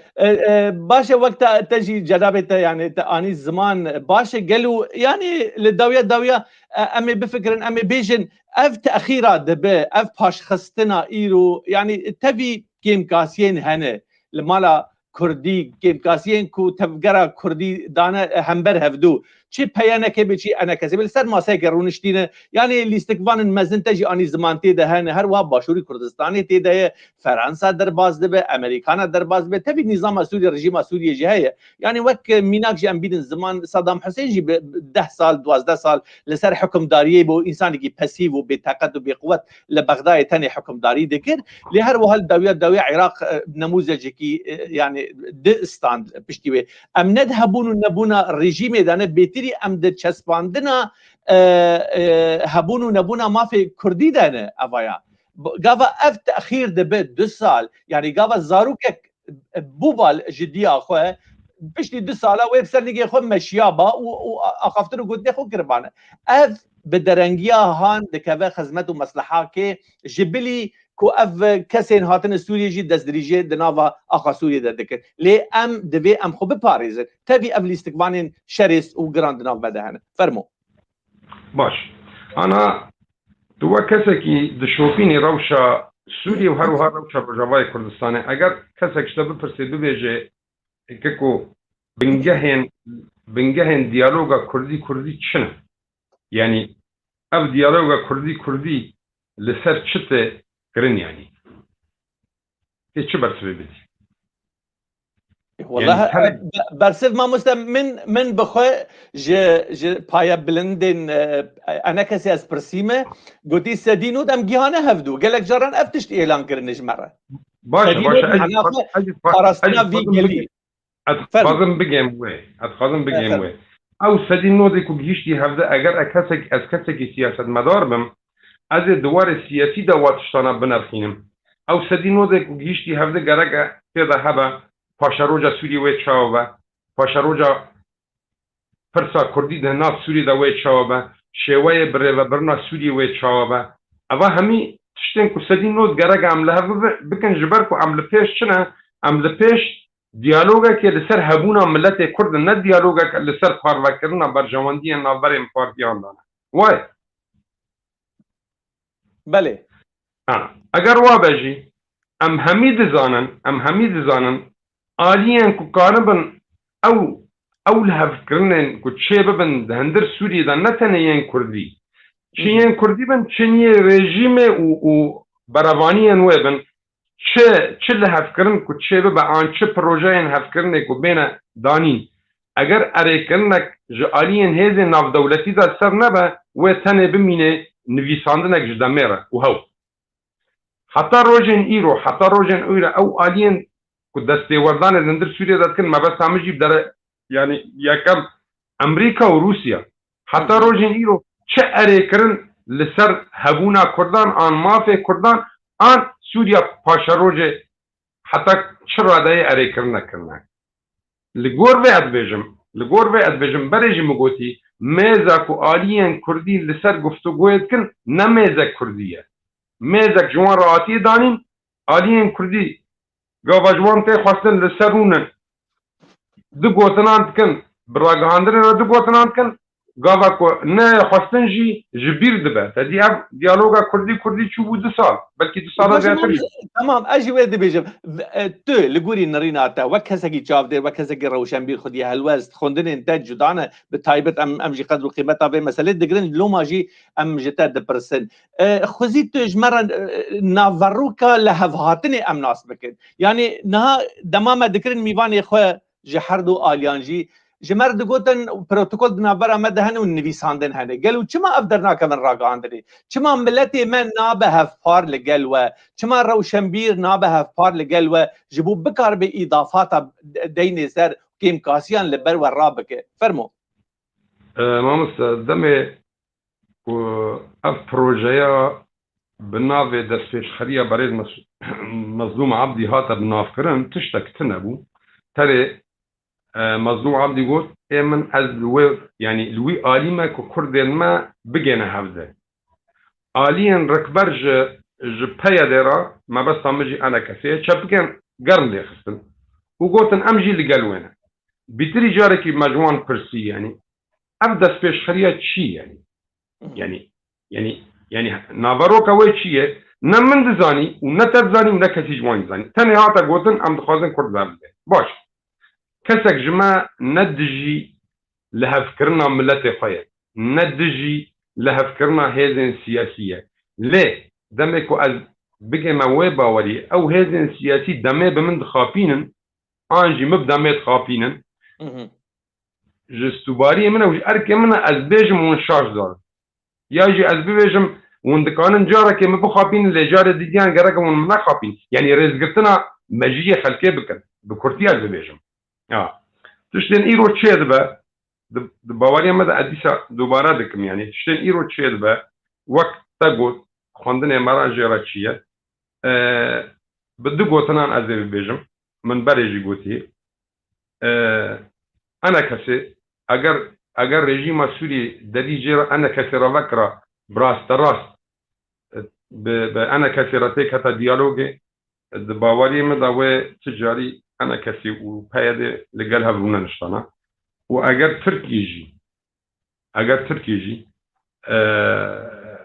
باشه وقت تجي جنابته يعني اني الزمان باشه قالوا يعني للداويه امي بفكر امي بيجن اف تاخيرا دبه اف باش خستنا ايرو يعني تبي كيم كاسين هنا لمالا كردي كيم كاسين كو تفقرا كردي دانا همبر هفدو چی پیانه که بچی انا کسی بل سر ماسه گرونشتینه یعنی لیستکوان مزن تجی آنی زمان تیده هن هر واب باشوری کردستانی تیده فرانسا در باز ده امریکانا در باز به تبی نظام سوری رژیم سوری جهه یعنی وک میناک جی ام بیدن زمان صدام حسین جی 10 سال 12 سال لسر حکمداری بو انسانی کی پسیو و بطاقت و بقوت لبغداد تاني حکمداری دکر لی هر وهل داویه عراق نموذج کی يعني دستاند پشتی ام ندهبون و نبونا رژیم دانه تری ام د چسباندنا هبون و نبونا ما في كردي دانه افايا قاوا اف تاخير دبه 2 سال يعني قاوا زاروك بوبال جديه اخو بشتي 2 سال و بسرنيجي خو مشيابا واخفتر قد خو قربانه اف بدرنگيا هان دكبه خدمت و مصلحه كي جبلي كو اف كسين هاتن سوريا جي دزدريجي دناوا اخا سوريا ددك لي ام دبي ام خو بباريس تبي اب الاستقبال شرس و جراند ناف بدهن فرمو باش انا تو كسكي دشوفيني روشا سوريا وهروها روشا رجاوي كردستان اگر كسك شتب فرسي بيجي كيكو بنجهن ديالوغا كردي شنو يعني اف ديالوغا كردي لسر چته كرن يعني ايش برسبي بدي والله يعني برسف ما مستم من بخو ج بايا بلندن انا كسي اسبرسيمه قلتي سدينو دم جهانه هفدو قال لك جران افتشت اعلان كرنج مره باشا خرستنا في قلي اتخاذم بجيم وي او سدين نودي كو جيشتي هفدا اگر اكسك سياسه مدار بم از دوار سیاسی دواتشتانا بنرخینم او سدی نوده گیشتی هفته گرگه پیدا هبه پاشروجا سوری وی چاوه پاشروجا پرسا کردی ده ناف سوری ده وی چاوه شیوه بره و برنا سوری وی چاوه اوه همی تشتین که سدی نود گرگه عمله بکن جبر که عمله پیش چنه عمله پیش دیالوگه که لسر هبونا ملت کرد نه دیالوگه که لسر پارو کرنا برجواندی نابرین پارتیان دانه وای بله اگر وا بجی ام همید زانن آلیان کو کاربن او لهفکرنن کو چه ببن هندر سوری دا نتنه ین کردی چه ین کردی بن چنیه رژیم و براوانی انوه بن چه لهفکرن کو چه ببن آن چه پروژه ین هفکرنه کو بین دانین اگر ارکرنک جه آلیان هیزه ناف دولتی دا سر نبه و تنه بمینه نویساندنک جدامره و هاو حتی روزن ایرو حتی روزن ایرو او آلین که دسته وردان زندر سوریه داد کن مبست همه بداره یعنی یکم امریکا و روسیا حتی روزن ایرو چه اره کرن لسر هبونا کردان آن مافه کردان آن سوریا پاشا روزه حتی چرا دای اره کرن نکرنه لگور وی ادبیجم برجی مگوتی میزا که آلین کردی لسر گفتگوید کن نمیزا کردیه میزک جوان را آتی دانین آلیین کردی گاوا جوان تی خواستن لسرونن دو گوتنان کن براگهاندرین را دو گوتنان کن گاوا کو نه خواستن جی جبیر دبه تدی اف دیالوگا کردی چو بود 2 سال بلکه 2 سال زیادتری تمام اجي ودي بيجم تو لغوري نريناتا وكسكي جافدير وكسكي روشنبير خدي هالوست خوندن انت جدانه بتايبت ام جي قدر قيمتها في مساله دغرين لو ماجي ام جتا دبرسن خزيت جمره نافروكا لهفهاتني ام ناس بكن يعني نها دمامه دكرين ميوان خو جحردو اليانجي جمر دگوتن پروتوکول دنابر مدهن و نویساندن هنه گلو چما افدرنا کمن راگاندنی چما ملتی من نابه هفپار لگلوه چما روشنبیر نابه هفپار لگلوه جبو بکار به اضافات دین سر کیم کاسیان لبر و رابکه فرمو مامست دمه اف پروژه بناوه دستفیش خریه برای مظلوم عبدی هاتا بناف کرن تشتک تنبو تره مظلوم عبدی گفت من از يعني لوي آليما كردين ما بجينا هفزه آلين ركبر ج بيادرا ما بس عمجي أنا كسيه شبكن قرن لي خصن وقوتن أمجي اللي قالونا بتري جارك مجموعة برسي يعني أبدأ سبيش خريات شيء يعني نافروكا وين شيء نمن دزاني ونتزاني ونكسي جوان زاني تاني هاتا قوتن أم دخازن كرد زابده باش كسك جماعة ندجي لهفكرنا ملت خير ندجي لهفكرنا هذين سياسية ليه دمكو از بقى موي باوري او هذين سياسي دمي بمن خابينن انجي مبدا ميت خابينن جستوباري منه وج اركي منه از بيجم ونشاش دار ياجي از بيجم وندكانن جارك مبو خابين لجار ديان غرق من خابين يعني رزقتنا مجيه خلكي بكن بكرتي از بيجم تشتين ايرو تشيد با باوري مدى اديسا دوباره دكم يعني تشتين ايرو تشيد با وقت تقول خواندن مراجع راتشيه بدو قوتنان ازي بيجم من بريجي قوتي انا كسي اگر رژیم سوري ددي جيرا انا كسي رفكرا براست راست انا كسي راتي كتا ديالوجي باوري مدى و تجاري انا كسي وبايد لقالها برونا نشتانا واگر تركي جي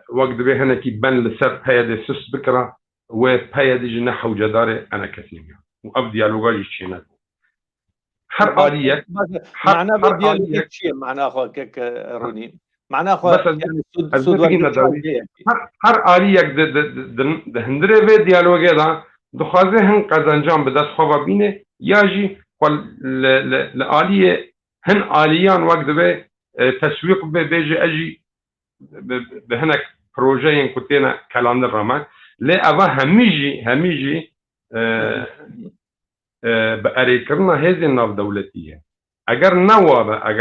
وقت به هنا كي بن لسر بايد سس بكرة وبايد جناح وجداري انا كسي واب ديالوغا يشينا هر آلية معناه بديالوغ شيء معناه خو كك روني معناه خو هر آلية ده هندره في ديالوغا دا دخوازه هن قزنجان بدست خواه بینه یا جی لآلیه هن آلیان وقت به تسویق به بیجه اجی به هنک پروژه این کتینا کلاندر رامان لی اوه همیجی به اری کرنا هزی ناو دولتیه اگر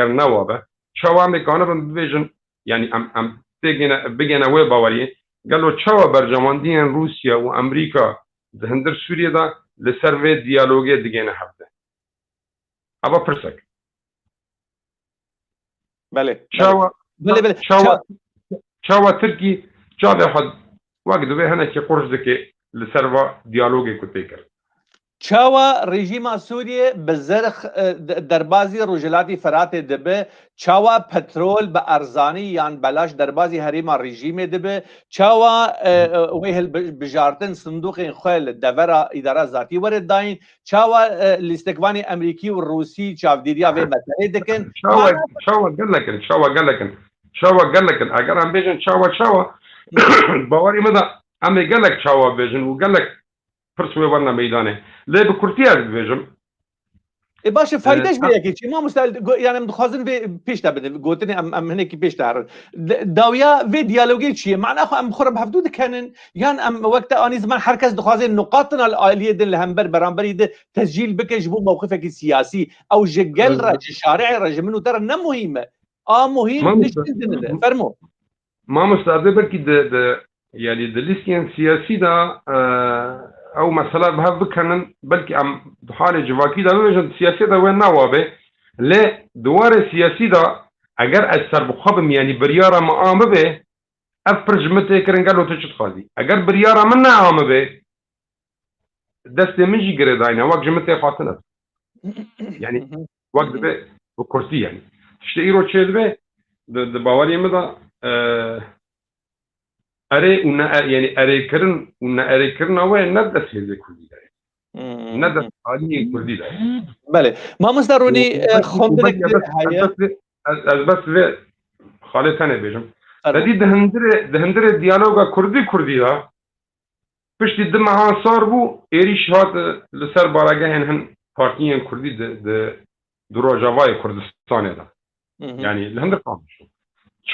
نوابه چوامه کانه بم بیجن یعنی ام بگینه وی باوریه قالوا تشاوا برجماندين روسيا وامريكا دهندر سوريا دا لسر ديالوجي دقينا حبه ابا برسك بله بله تشاوا تركي جاد حد وقت به هنا كي قرش دكي لسر ديالوجي كتيكر چاوا رژیم سوریه به زرخ دربازی روجلاتی فرات دبه چاوا پترول به ارزانی یان بلاش دربازی هریما رژیم دبه چاوا ویهل بجارتن صندوق خیل دورا اداره ذاتی ورد داین چاوا لیستکوانی امریکی و روسی چاودیریا و مسئله دکن چاوا قال لكن اگر هم بيجن چاوا باوري مدى امي قال لك چاوا بيجن وقال لك فرسوي ورنا ميدانه ليه بكرتيا بيجم باشه فایدهش به یکی چی ما مستعد یعنی مخازن و پیش تا بده گوتنی ام هنکی پیش تا داویا و دیالوگی چیه معنی خو ام خرب حدود کنن یان ام وقت آنی زمان هر کس دخوازن نقاطنا العالیه دل همبر برانبری ده تسجیل بکش بو موقفك سیاسی او جگل را شارع را منو ترى نه مهمه مهم نشتن فرمو ما مستعد بركي د يعني دليسيان سياسي دا او مثلا بها بكنن بلكي ام حال جواكي دا بيجن سياسي دا وين نوابه لا دوار سياسي دا اگر اثر بخبم يعني برياره ما به افرج متى كرن قالوا تشت خالي اگر برياره من نعم به دست منجي قريداينا وقت متى فاطنه يعني وقت به بكرسي يعني تشتيرو تشيل به د باوري مدا اره اون يعني اره كرن هو ندس هذه كردي ده ندس عالي كردي ده بله ما مستروني خوندنك هيا از بس و خالد ثاني بيجم بدي دهندر ديالوجا كردي ده پشت دمها صار بو ايريش هات لسر باراگهن هن پارتيين كردي د دروجاوای كردستان ده يعني لهندر فهمشو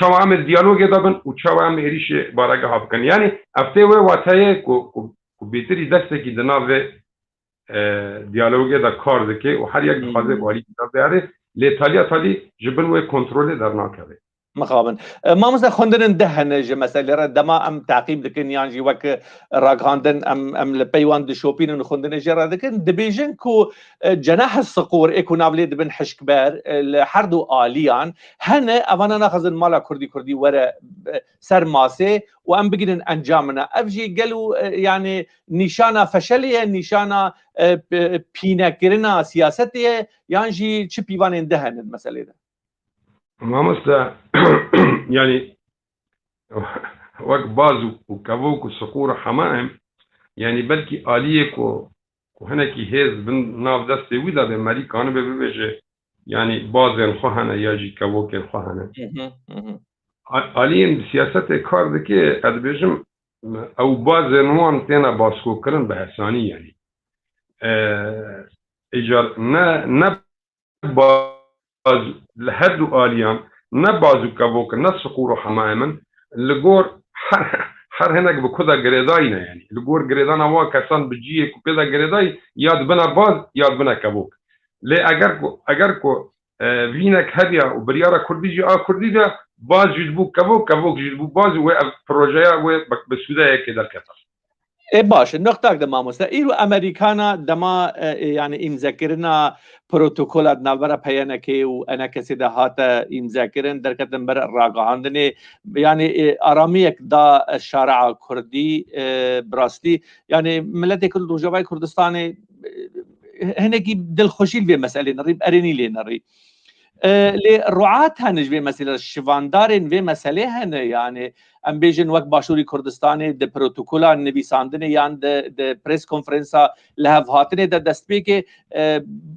چاو عمل دیالوگ دابن و چاو عمل ایریش بارگه ها بکن یعنی افته و واتایه کو بیتری دسته کی دناو دیالوگ دا کار دکه و هر یک خازه بالی کتاب دیاره لیتالیا تالی جبن و کنترول در ناکره مخابن ما مثلا خوندن دهن ج مسئله را دما ام تعقیب دکن یان جی وک راگاندن ام لپیوان د شوپین خوندن جرا دکن دبیجن کو جناح الصقور اكو نابلي دبن حشكبار لحردو آليان هن اوانا ناخذن مالا كردي ورا سر ماسه وام بگيرن انجامنا افجي قالوا يعني نشانه فشليه نشانه بينكرنا سياستيه يانجي چ بيوان دهن المساله ده ما مستا يعني وقت بازو وكابوك وصقور حمائم يعني بلكي آليك وهناكي هيز بن ناف دستي ويدا بمالي كانوا ببيجي يعني بازين خواهنا ياجي كابوكين خواهنا آليين بسياسة كار دكي قد بيجم او بازين وان تينا باسكو كرن بحساني يعني اجار نا باز لهدو آليان نبازو كابوك نسقورو حمائما لغور هر هناك بكذا قريداينا يعني لغور قريدانا وا كسان بجيك وكذا قريداي ياد بنا باز ياد بنا كابوك لي اگركو فينك هديا وبريارا كردي جي كردي ده باز جدبوك كابوك جدبوك باز و بروجيا و بسودا كده الكتر باشه نقطه دما مستا ایرو امریکانا دما يعني امذاكرنا بروتوكولات نابرا پیانکه و انا کسی ده هاتا امذاكرن در کتن بر راگاندنه يعني آرامیک دا شارع کردی براستی يعني ملت کل روجاوای کردستان هنگی دلخوشی به مسئله نریب ارینی لی نری لرعاة هنج به مسئله الشواندارن و مسئله هن يعني ام بيجن وقت باشوري كردستاني د بروتوكولا نويساندنه يان د بريس كونفرنسا لهف هاتنه د دستبيكه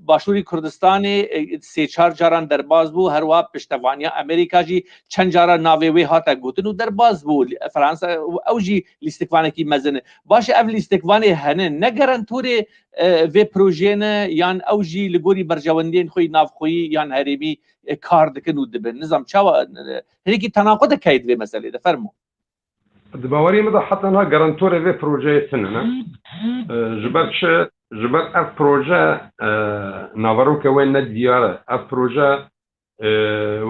باشوري كردستاني سي چار جاران درباز بو هر وا پشتوانيا امريكا جي چند جارا ناوي وي هاتا گوتنو درباز بو فرانسا او جي لاستقوانه کی مزن باش اف لاستقوانه هن نگرانتوري و پروژينه يان او جي لګوري برجوندين خوي ناف خوي يان هريمي کار دکنو دبن نظام چاوا هيك تناقض كايد في مساله ده فرمو دباوري مده حتى انا جارانتور في بروجي سننا جبرت اف بروجي نافارو كوين ديار اف بروجي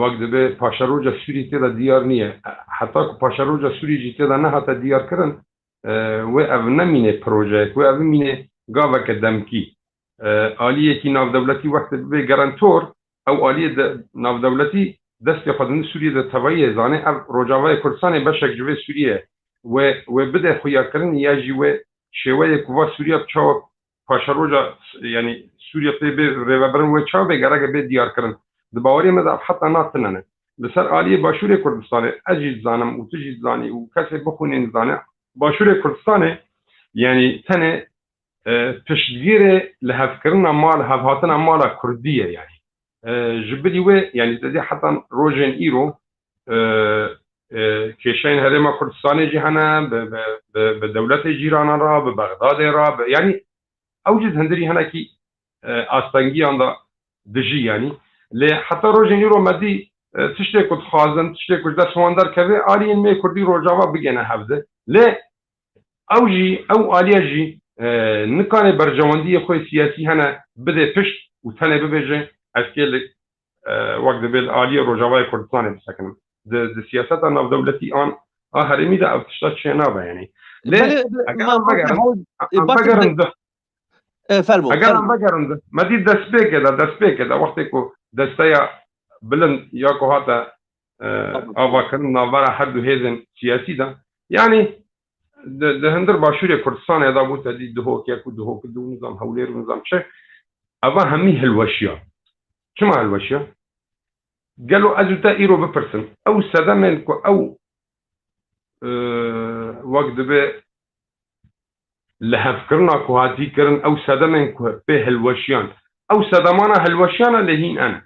وقت به پاشروجا سوری تیدا دیار نیه حتی که پاشروجا سوری جی تیدا نه حتی دیار کرن و او نمینه پروژه و او مینه گاوه که دمکی آلیه که ناو دولتی وقت به گرانتور او آلیه ناو دولتی دست خودن سوریه ده توایی زانه او روجاوه کردستان بشک جوه سوریه و بده خویا کرن یا جیوه شوه کوا سوریه بچاو پاشروجا یعنی سوریه به ریوبرن و چاو بگره به دیار کرن دباوری مذهب حتی ناتننه لسر آلیه باشور کردستان اجید زانم و تجید زانی و کسی بخونین زانه باشور کردستان یعنی تنه پشتگیر لحف کرن مال هفهاتن مال کردیه یعنی جبدی و یعنی تدی حتی روژن ایرو کشین هرم کردستان جهنه به دولت جیران را به بغداد را یعنی اوجد هندری هنه کی آستانگی آندا دجی یعنی لی حتی روژن ایرو مدی تشتی کد خوازن تشتی کد دست واندر که آلیین می کردی روجاوا بگنه هفته لی او آلیه جی نکانه برجواندی خوی سیاسی هنه بده پشت و تنه ببیجه از که وقت بیل آلیه روجاوای کردستان بسکنم ده سیاست ناو دولتی آن هرمی ده او تشتا چه نابه یعنی اگرم بگرنده مدی دست بکه ده وقتی که دسته بلند یا که هاتا آوا کرن ناوبر هر دو هیزن سیاسی ده یعنی ده هندر باشور کردستان ادا بود تدی دهو که دو نظام هولیر و نظام چه اوا همی هلوشیا چما هلوشیا قالوا ازوتا ايرو بپرسن او صدمن کو او وقت به لحف کرنا کو هاتی کرن او صدمن کو به هلوشیان او صدمانا هلوشیان لهین انا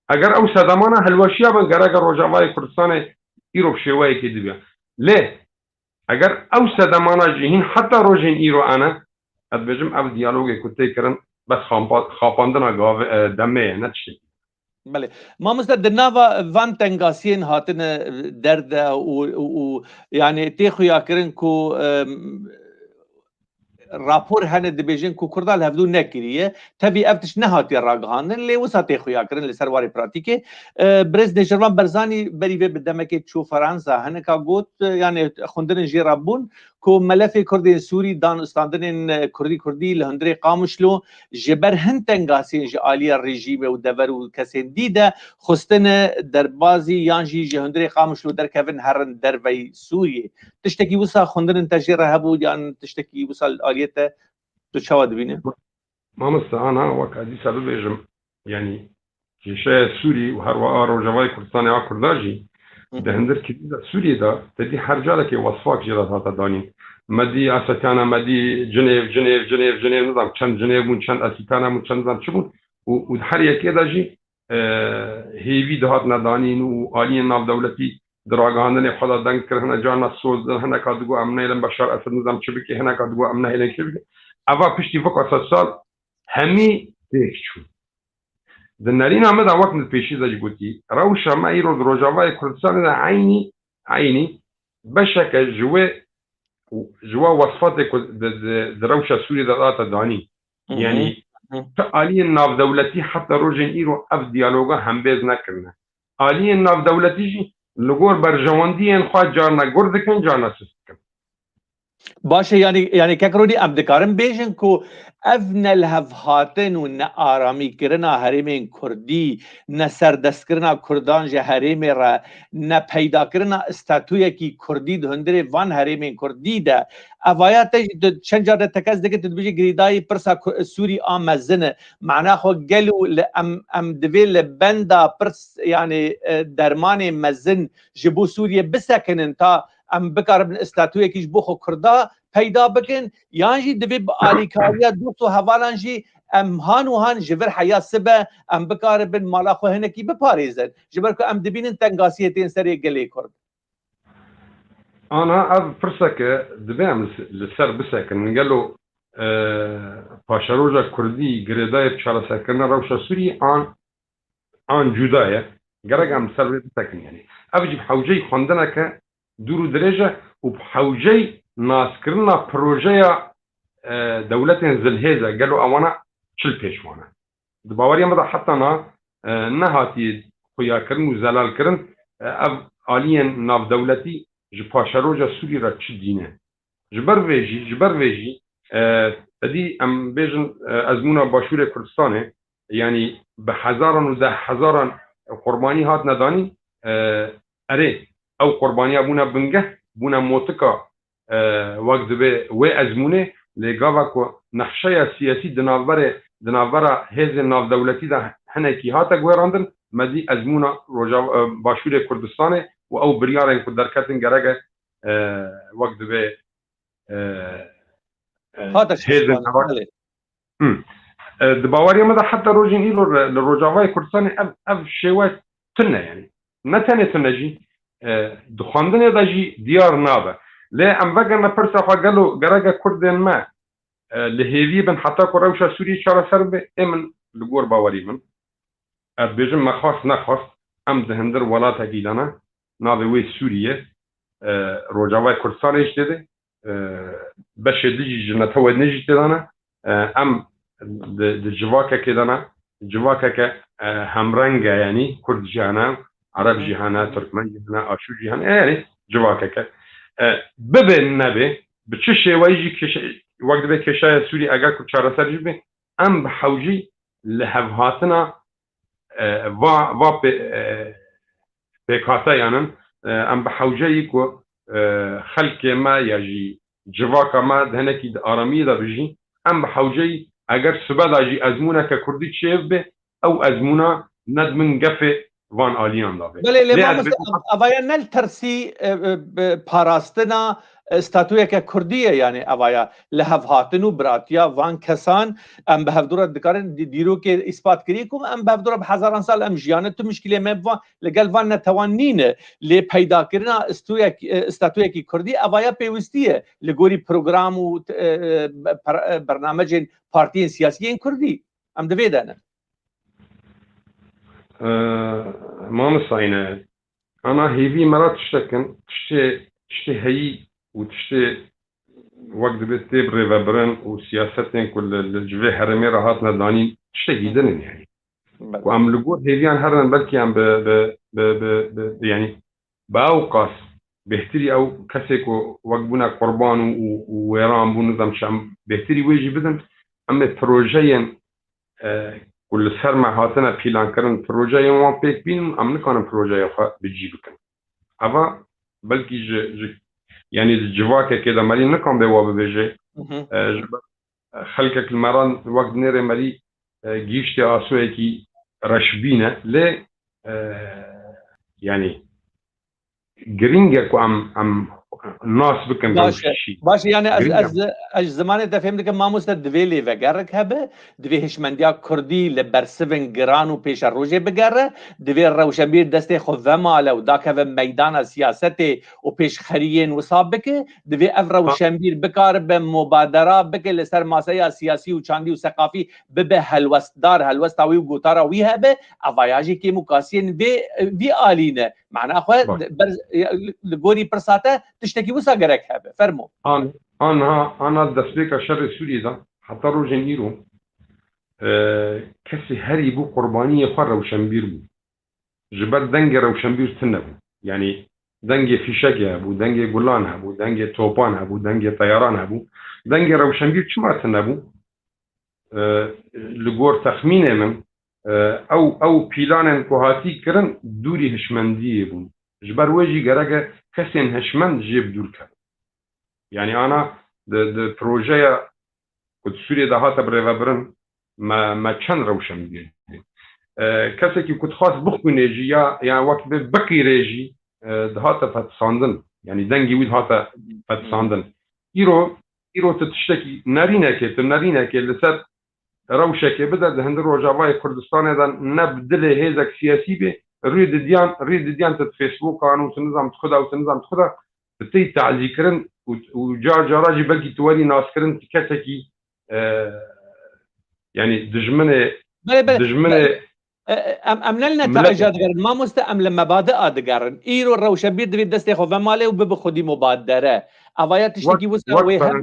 اگر او صدمانا هلوشیا بن گرا روجاوای کردستان ایرو شوای کی دبیا له اگر او صدمانا جهین حتی روجن ایرو انا ادبجم او دیالوگ کوتی کرن بس خاپاندنا گاو دمه نتشی بله ما مثل دناوا وان تنگاسین هاتن درد و یعنی تیخویا کرن کو راپور هنه دبیجن کو کردال هفدو نکریه تبی افتش نهاتی راگهانن لی وسا تیخویا کرن لی سرواری پراتیکه برز نجرمان برزانی بریوه بدمکه چو فرانسا هنه کا گوت یعنی خوندن جیرابون کو ملف کردین سوری دان استاندن کردی لهندری قامشلو جبر هن تنگاسین جالی رژیم و دور و کسین دیده خستن دربازی یانجی جهندری قامشلو در کفن هرن در وی سوریه تشتکی وسا خوندن تجربه هبود یعنی تشتکی وسا آلیته تو چه بینه ما مستعانا وکادی سبب بيجم يعني كيشا سوري وهروا روجاوي كردستان يا كرداجي ده هندر كده سوري ده تدي حرجالك وصفاك جرات هذا داني مدي اساتانا مدي جنيف نظام كان جنيف من كان اساتانا من كان نظام شبون وهر يكي داجي هيوي دهات ندانين وآلين ناف دولتي دراغاندن خدا دنگ کرهنا جانا سوز هنا کادگو امنه لم بشار اسد نظام چبکی هنا کادگو امنه لم چبکی اوا پشتی فوق سال همی دیکچو دنارین آمد وقت پیشی داشت گویی روش ما ایرو روجاوای کردستان ده عینی بشک جوا وصفات دروش سوری دادات دانی یعنی آلی ناف دولتی حتی روزن ایرو اف دیالوگا هم بیز نکرنه آلی ناف دولتی لگور برجواندی ان خواهد جارنا گرد کن جارنا سست کن باشه یعنی که کرودی ابدکارم بیشن کو افن الهفهاتن و نه آرامی کرنا حریم کردی نه سردست کرنا کردان جه حریم را نه پیدا کرنا استاتوی کی کردی دهندره وان حریم کردی ده اوایات چند جار تکز دیگه تدبیجی گریدای پرسا سوری آمزنه معنا خو گلو ام دویل بندا پرس یعنی درمان مزن جبو سوریه بسکنن تا ام بکاربن استاتوی کیش بخو کردا پیدا بکن یعنی دوی با آلیکاریا دوستو حوالانجی ام هان جبر حیات سبه ام بکاربن مالا خو هنکی بپاریزن جبر که ام دبینن تنگاسیتین سری گلی کرد انا از پرسکه دبیم لسر بسکن نگلو پاشروجا کردی گریدای بچالا سکن روشا سوری آن جدایه گرگ هم سر بسکن یعنی اوجی بحوجی خوندنه که دورو درجه و بحوجی ناسکرنا پروژه دولت زلهزه قالوا اوانا چل پیشوانه دباوري مدا حتى نا نهاتي خویاکردن و زلالکردن اف آلیین ناف دولتی ji paşeroja Sûrî re çi dîne. Ji ber vê jî edî em bêjin ezmûna Başûrê Kurdistanê yanî bi hezaran û deh hezaran qurbanî hatine danîn erê ew qurbaniya bûne bingeh bûne motika wek dibe wê ezmûnê lê gava ku nexşeya siyasî di navbera hêzên navdewletî de hinekî hate guherandin medî ezmûna Başûrê Kurdistanê و او بریارن که درکتن گرگه وقت به هیزن دباوری ما ده حتی روزین ایلو لروجاوای کردستان اف شیوه تنه یعنی نه تنه تنه جی دخاندنه ده جی دیار نابه لی ام وگه نپرسه خواه گلو گرگه کردن ما لحیوی بن حتی که روشا سوری چاره سر به امن لگور باوری من اد بیجم مخواست نخواست ام دهندر ولاتا گیلانه ناوی وی سوریه روجاوای کردستان ایش دیده بشه دیجی جنته و نجی دیدانه ام ده جواکه که دانه جواکه که همرنگه یعنی کرد جهانه عرب جهانه ترکمن جهانه آشور جهانه یعنی جواکه که ببه نبه به چه شیوهی وقت به کشای سوری اگر که چاره سرجی به ام به حوجی لحوهاتنا و پیکاته یعنی ام به حوجهی که خلق ما یا جی جواک ما دهنکی آرامی دا بجی ام به حوجهی اگر سبدا جی ازمونه که کردی چیف به او ازمونه ندمن گفه وان آلیان دا به بله لیما اوایا نل ترسی پاراستنا استاتویا که کردیه یعنی اوایا لحف هاتنو براتیا وان کسان ام به هفدورت دکارن دیرو که اثبات کری کم ام به هفدورت هزاران سال ام جیانه تو مشکلی مبوان لگل وان نتوانینه لی پیدا کرنا استاتویا که کردی اوایا پیوستیه لگوری پروگرام و برنامج پارتین سیاسی این کردی ام دویدانه ما مساینه انا هیوی مرا تشتکن تشتی هایی و تشتی وقت بیستی بری و برن و سیاستین کل الجوه حرمی راحت ندانین تشتی گیدنین یعنی و ام لگور هیویان هرن بلکی ام یعنی با اوقاس بهتری او کسی که وقت بونا قربان و ویران بونو دمشم بهتری ویجی بدن ام پروژه کل سر هاتنا پیلان کردن پروژه وان پیک بین ام نکنم پروژه خوا بجی بکن اما بلکی یعنی جواکه که دماری نکن به وابه بجه خلق المران وقت نره مری گیشت آسوه کی رشبینه لی یعنی گرینگه که ام ناس بکن باشه یعنی از زمان دفهم که ما مستد دویلی و گرک هبه دوی هشمندیا کردی لبرسون گران و پیش روژه بگره دوی روشنبیر دسته خود ماله و داکه و میدان سیاست و پیش خریین و صاب بکه دوی اف روشنبیر بکار به مبادره بکه لسر ماسه سیاسی و چاندی و ثقافی به هلوستدار هلوستاوی و گوتارا وی هبه اوایاجی که مکاسین وی آلینه معنی خواه لگوری پرساته تشتكي وسا جرك هذا فرمو انا دسبيك شر سوري ده حتى روجنيرو كسي هري بو قربانيه فر وشنبير بو جبر دنگ روشنبير تنبو يعني دنگ فيشك ابو دنگ گلان ابو دنگ توپان ابو دنگ طيران ابو دنگ روشنبير چما تنبو لگور تخمين من او بيلان كوهاتي كرن دوري هشمندي بو جبر وجي گرگه کسین هشمند جیب دور کرد یعنی آنا د پروژه کد سوریه ده هاته بره و برن ما چند روشن بید کسی که کد خواست بخونه جی یا وقت بکی ریجی ده هاته فتساندن یعنی دنگی وید هاته فتساندن ایرو تتشتکی نرینه که لسر روشه که بده ده هند روجاوای کردستان ده نبدل هیزک سیاسی به روی دیدیان تت فیسبوک آن و تنظام خدا بتی تعزی کردن و جارا جی بلکی تواری ناس کردن کسی کی یعنی دجمن امنلنا نتائج دقرن ما مستعمل مبادئ دقرن ایرو روشنبیر دوید دسته خو ماله و به خودی مبادره اوایت تشتکی وسا وی هم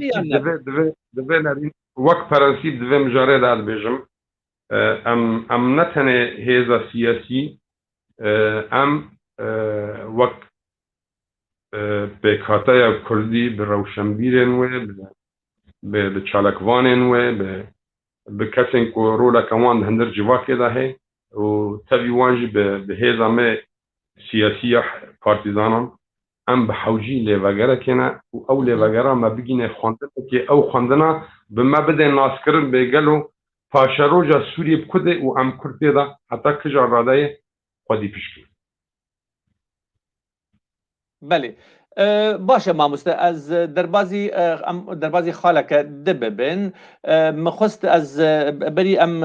دوی نرین وقت پرنسیب دوی مجاره داد بیجم ام نتنه هیزا سیاسی ام وەک پێکهاتەیە کوردی بە ڕەوشەمبیرێن وێ بە چالاکوانێن وێ بە کەسێن کۆ ڕۆلەکەوان هەندەر جیواکێدا هەیە و تەوی وانژی بە هێزا مێ سیاسیە پارتیزانان ام به حوجی لیوگره کنه و او لیوگره ما بگینه خواندن که او خواندنه به ما بده ناسکرن بگلو پاشروجا سوریه بکده و ام کرده ده حتی کجا راده خودی پیش کنه. بله باشه ماموسته از دربازی خالک دببن مخست از بری ام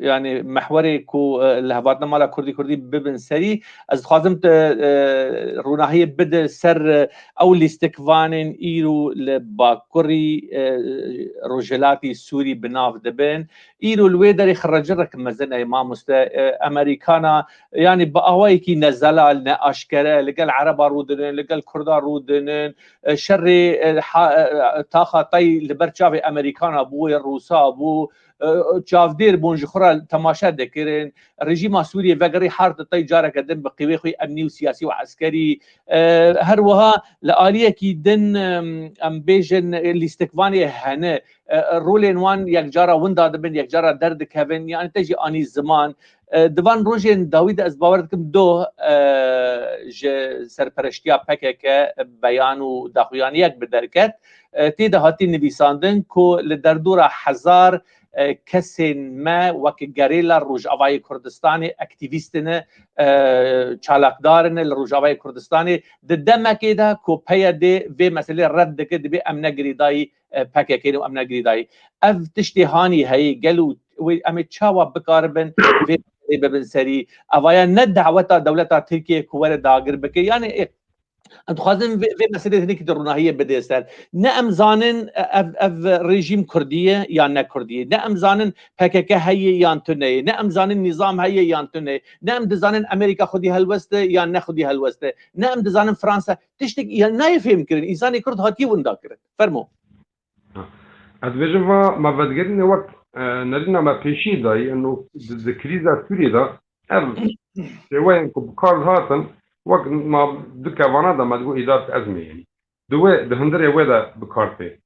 یعنی محوری کو لهواتنا مالا کردی ببن سری از خوازم روناهی بده سر او لیستکوانین ایرو لباکوری روجلاتی سوری بناف دبن ایرو الویدری خرجرک مزنه ماموسته امریکانا يعني بقواي كي نزلا لاشكره لقال عرب رودنن لقال كرد رودنن شر تاخا طي لبرشافي امريكان ابو روسا ابو چاودير بونج خرا تماشا دكرن رژیم سوریه وگری حرب طي جاره قدم بقوي خوي امني وسياسي وعسكري هر وها لآليه كي دن ام بيجن الاستكواني هنه رولين وان یک جاره وندا دبن یک جاره درد كevin يعني تجي اني زمان دوان روژین داوید از باور دکم دو سرپرشتیا پکک بیان و داخویان یک بدرکت تیده هاتی نویساندن که لدردور 1000 کسین ما وک گریلا روجاوای کردستانی اکتیویستن چالاکدارن لروجاوای کردستانی دمکی ده که پیاده و مسئله رد که دبی امن گریدایی پککین و امن گریدایی اف تشتیهانی هی گلو و امی چاوا بکاربن و ببن سری اویا نه دعوت دولت ترکیه کوور داگر بکه یعنی انت خوازم في مسألة هنيك دروناهية بدي سر نعم زانن اف رژیم کردیه یا نه کردیه نعم زانن PKK هي یا تونه نعم زانن نظام هي یا تونه نعم دزانن امریکا خودی هلوسته یا نه خودی هلوسته نعم دزانن فرانسا تشتك یا نه يفهم كرن انسان كرد هاتي وندا كرن فرمو از بجم ما بدگرین وقت نرينا ما پیشی دای انه الكريزه سوريا ده وين كارل هاتن وقت ما دكوانا ده ما تقول إدارة أزمة يعني ده هندري وده بكارته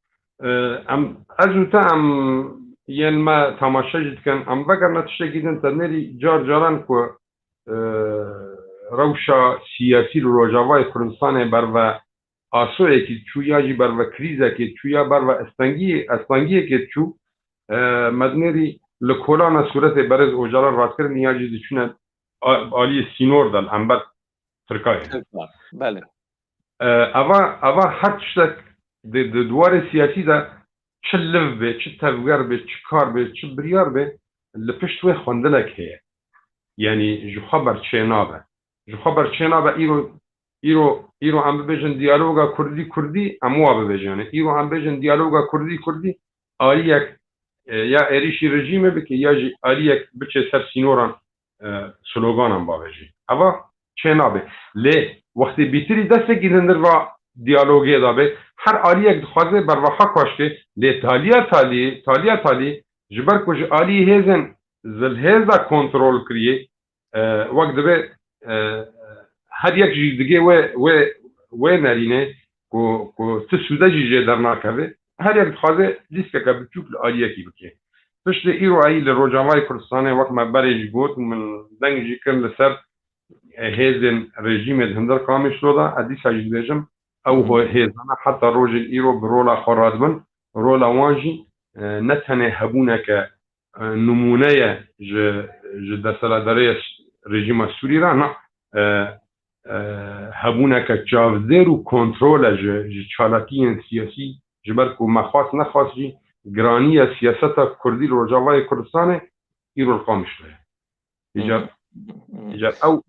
ام أجوتا ام ين ما تماشاجد كان ام بقر نتشتى جدا تنري جاران كو روشا سياسي روجاواي كردستان بروا آسوه كي چو ياجي بروا كريزه كي چو يا بروا اسپانگيه كي چو مدنري لكولانا صورت برز اوجاران رات کرد نیاجی دچونه آلی سینور دل انبت ترکیه بله اوا هر چیزک دوار سیاسی ده چه لف به چه تفگر به چه کار به چه بریار به لپشت و خواندنک هیه یعنی جو خبر چه نابه ایرو هم ببیجن دیالوگا کردی اموا ببیجن ایرو هم ببیجن دیالوگا کردی آلی یک یا ایریشی رژیمه بکی یا آلی یک بچه سر سینوران سلوگانم باوجی اوا چه نابه لی وقتی بیتری دسته گیدن در و دیالوگی دابه هر آلی یک دخوازه بر وحا کاشته لی تالیا جبر کج آلی هیزن زل هیزا کنترول کریه وقت دبه هر یک جی دیگه و نرینه کو تسوده جی در ناکوه هر یک دخوازه لیسکه که بچوک لآلی یکی بکه پشت ایرو ای لروجاوای کردستانه وقت ما برش گوت من دنگجی کن لسر هیزن رژیم هندر کامش شده ادی ساجد بیجم او هیزانا حتی روج ایرو برولا خرادبن رولا وانجی نتنه هبونه که نمونه ج دستلداره رژیم سوری را نه هبونه که چاودر و کنترل ج چالاکی سیاسی جبر کو مخواست نخواست جی گرانی سیاست کردی روجاوای کردستان ایرو القامش له ایجاد او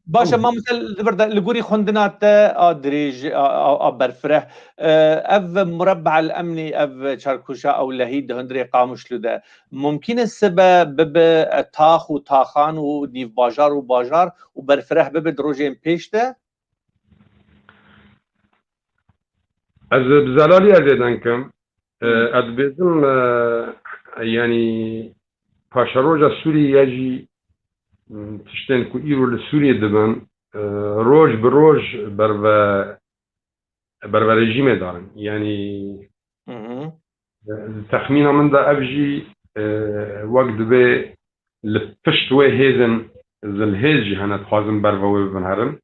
باشه ما مثل بردا لغوري خندنات ادريج او برفره اف مربع الامني اف شاركوشا او لهيد هندري قامش لده ممكن السبب تاخ و تاخان و نيف باجار و باجار و برفره ببدروجين بيشته از بزلالي ازيدنكم ادبيزم يعني پاشروجا سوري يجي تشتين كو إيرو لسوريا دبن روج بروج بروا رژیم دارن يعني تخمينا من دا أبجي وقت به لپشت و هیزن زل هیزی هنت خوازن بروا ببن هرن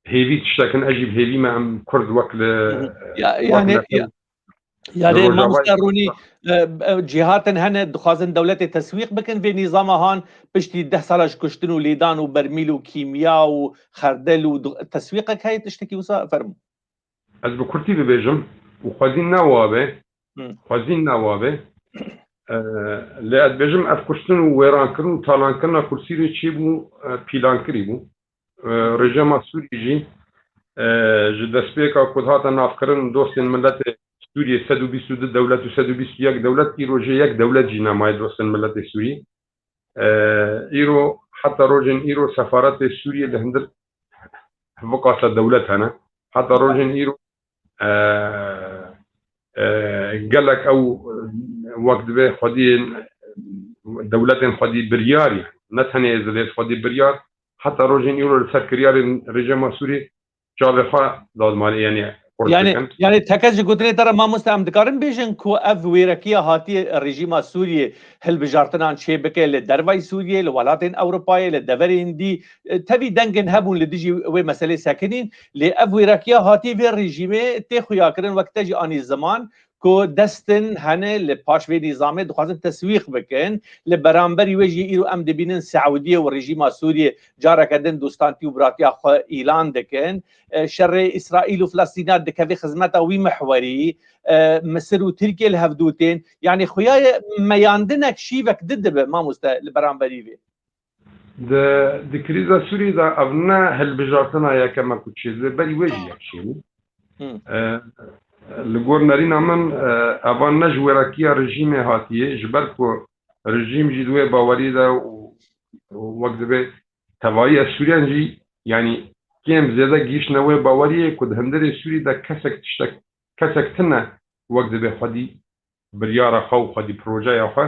هیوی تشتكن أجيب هیوی ما ام كرد وكل يعني ما مستروني جهات هن دخوازن دولت تسويق بكن في نظام هان بشتي 10 سالش كشتن وليدان وبرميل وكيمياء وخردل وتسويقك هاي تشتكي وصا فرمو از بكرتي ببيجم وخوازين نوابه لأد بيجم از كشتن وويران كرن وطالان كرن كرسي چي بو بيلان كري بو رجما سوري جي جدسبيكا كدهاتا نافكرن دوستين ملت سوريا 122 دولت و 121 دولت ایرو جه یک دولت جی نماید دوستن ملت سوری ایرو حتی روجن ایرو سفارت سوریه لهندر وقاصة دولت هنا حتی روجن ایرو قالك او وقت به خدي دولت خدي بريار يعني نتهني ازليت خدي بريار حتى روجن ایرو لسكريار رجما سوري جابخا لازم يعني تكج قلتني ترى ما مستعمد كارن بيجن كو اف ويركيا هاتي الرجيم السوري هل بجارتنا شيبكه للدربي سوريا لولاتين اوروبايه للدفري هندي تبي دنجن هبون لديجي وي مساله ساكنين لاف ويركيا هاتي في الرجيم تخو ياكرن وقت جي اني الزمان كو دستن هنه لباش في نظام دخوازن تسويق بكن لبرامبر وجي ايرو ام دبينن السعوديه والرجيم السوري جارا كدن دوستانتي وبراتيا اعلان دكن شر اسرائيل وفلسطين دكفي خدمته وي محوري مصر وتركيا الهفدوتين يعني خويا ما ياندنك شيبك ضد ما مست البرامبري في د كريزا سوري دا ابنا هل بجارتنا يا كما كنت بري وجي يكشي لگور نرین من اوان نجورکیه رژیم هاتیه جبر کو رژیم جدوه باوری دا وقت به توایی سوریان جی یعنی کم زیاده گیش نوه باوریه کد هندر سوری دا کسک تنه وقت به خودی بریار خو خودی پروژه خو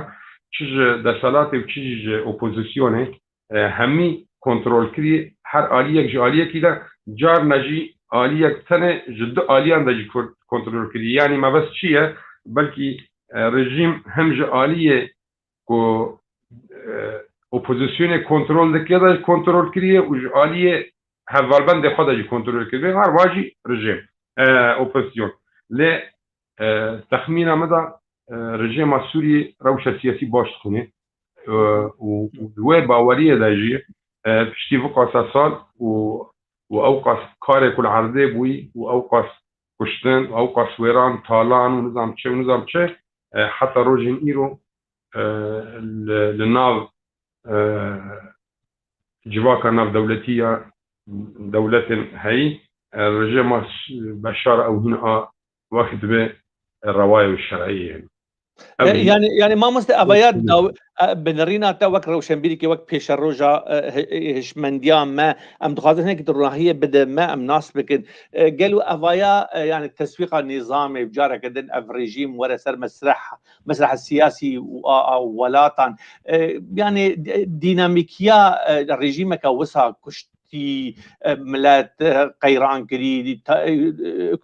چیز دسالات و چیز اپوزیسیونه همی کنترل کری هر آلیه کی دا جار نجی آلیه تنه جد آلیان دا جی کنترل کری یعنی ما بس چیه بلکی رژیم هم جه آلیه کو اپوزیسیون کنترل دکیه دا کنترل کریه و جه آلیه هفالبند خود دا جی کنترل کریه هر واجی رژیم اپوزیسیون لی تخمین مدا رژیم سوری روش سیاسی باش خونه و دوی باوریه دا جی پشتی وقاس سال و اوقاس کار کل عرضه بوی و اوقاس کشتن و اوقاس ویران طالان و نظام چه حتی روژن ایرو لناو جواکا ناو دولتیه دولت هی رژیم بشار او هنا وقت به الرواية والشرعية يعني ما مست ابيات بنرينا تا وك روشنبيري كي وك بيش الروجا هشمنديان ما ام دخازن هيك هي بدا ما ام ناس بكن قالوا افايا يعني التسويق النظامي بجاره كدن اف ريجيم ورا سر مسرح السياسي ولاتن يعني ديناميكيا الريجيم كوسها كشت ملات قيران كري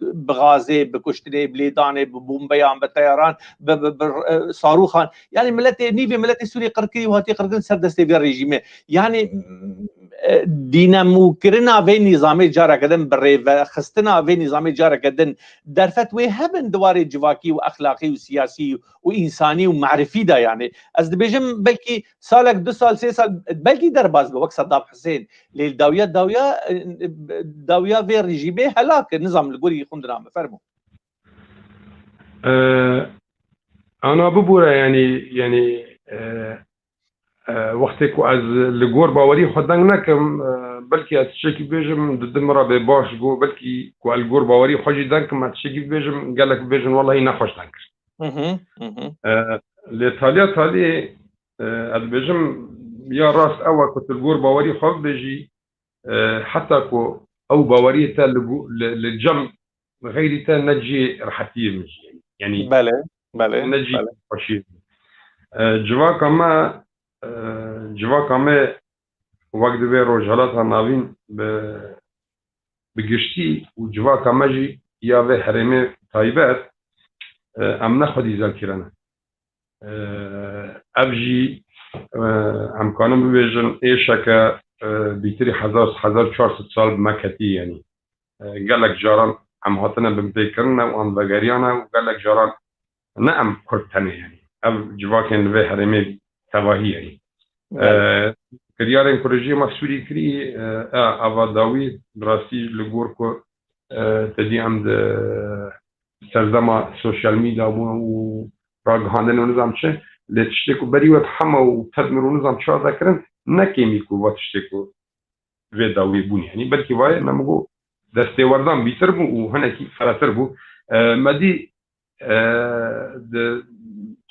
بغازي بكشتني بليداني ببومبيان بطيران بصاروخان يعني ملات نيفي ملات سوري قركي وهاتي قركن سردستي في الرجيم يعني دينامو كرنا في نظامي جارة كدن بريفا خستنا في نظامي جارة كدن درفت وهبن دواري جواكي واخلاقي وسياسي وانساني ومعرفي دا يعني از بيجم بلكي سالك 2 سال 3 سال بلكي درباز بوقت صدام حسين للداوية داوية في الرجيمة هلاك النظام القوري خندنا فرمو انا ببورا يعني وقتك از لگور باوری خودن نکم بلکه از شکی بیجم ددم را به باش گو بلکه کو الگور باوری خوشی دنکم از شکی بیجم قالك بیجم والله نخوش دنکر لإيطاليا از بیجم یا راس اول كنت الگور باوری خود بیجی حتى كو او باوری تا للجم غير تا نجي راحتيه يعني بله نجي خوشی جواکا ما وقت به روجالات ناوین بگشتی و جواکا مجی یا به حرم تایبت ام نخودی ذاکرانه ابجی امکانم ببیجن ایشکا بیتری 1400 سال بمکتی یعنی قالك جاران ام هاتنا بمتيكرنا وام بغاريانا وقالك جاران نعم كرتنا يعني اب جواكن في حرمي تواهي يعني كريارين كورجي مسؤولي كري افا داوي براسي لغوركو تدي عند سرزما سوشيال ميديا و راغهاندن ونظام چه لتشتكو بري وتحمى وتدمر نظام شو ذكرن نكيميكو وتشتكو في داوي بوني يعني بلكي واي نمغو دستێوەردان بیتر بوو و هەنێکی خەرەتر بوو مەدی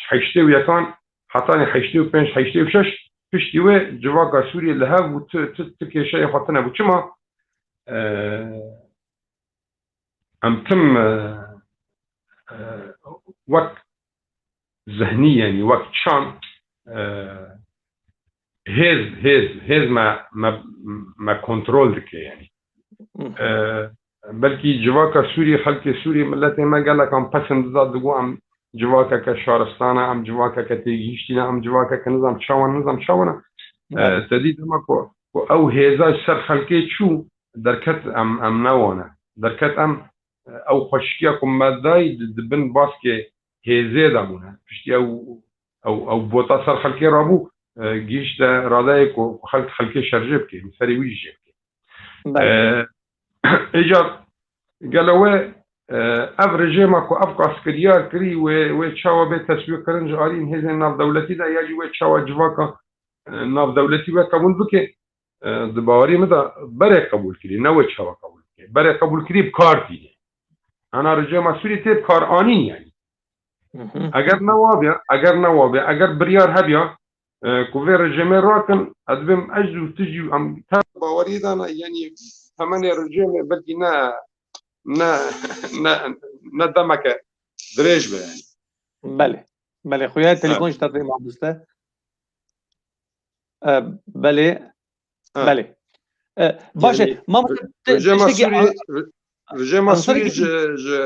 حیشتێ و یەکان حتانی حیشتێ و پێنج حیشتێ و شەش پشتی وێ جواکە سووریە لە هەب و کێشەیە خۆتنە بوو چما ئەم تم وەک زەهنی یعنی وەک چان هێز مە کۆنترۆل دکێ یعنی بلكي جواكا سوري خلق سوري ملتي ما قال لك ام پسند داد دغو ام جواكا كشارستانه ام جواكا كتيجيشتينا ام جواكا كنظام شاونه تديد ماكو او هيزا سر خلقي شو دركت ام نوانا دركت ام او خشكيكم مداي دبن باسكي هيزه دمونه پشتي او بوتا سر خلقي رابو جيش ده رادايك وخلقي شرجب كي مسري ويجي ايجار قالوا افريجي ماكو افق عسكريار كري و تشاوا بتسويق كرنج علين هذا ناف دولتي دا يجي و تشاوا جواكا ناف دولتي وقبول بك دباوري متى بري قبول كري نو تشاوا قبول كري بري قبول كري بكارتي انا رجع مسؤولي تي بكاراني يعني اگر نوابيا اگر بريار هبيا كوفير رجيمي راكن ادبم اجو تجي ام باوري دانا يعني ثمانية رجيم بدي نا دمك دريج يعني بله خويا التليفون اشتغل مع دوسته بله باشه ما رجيم سوري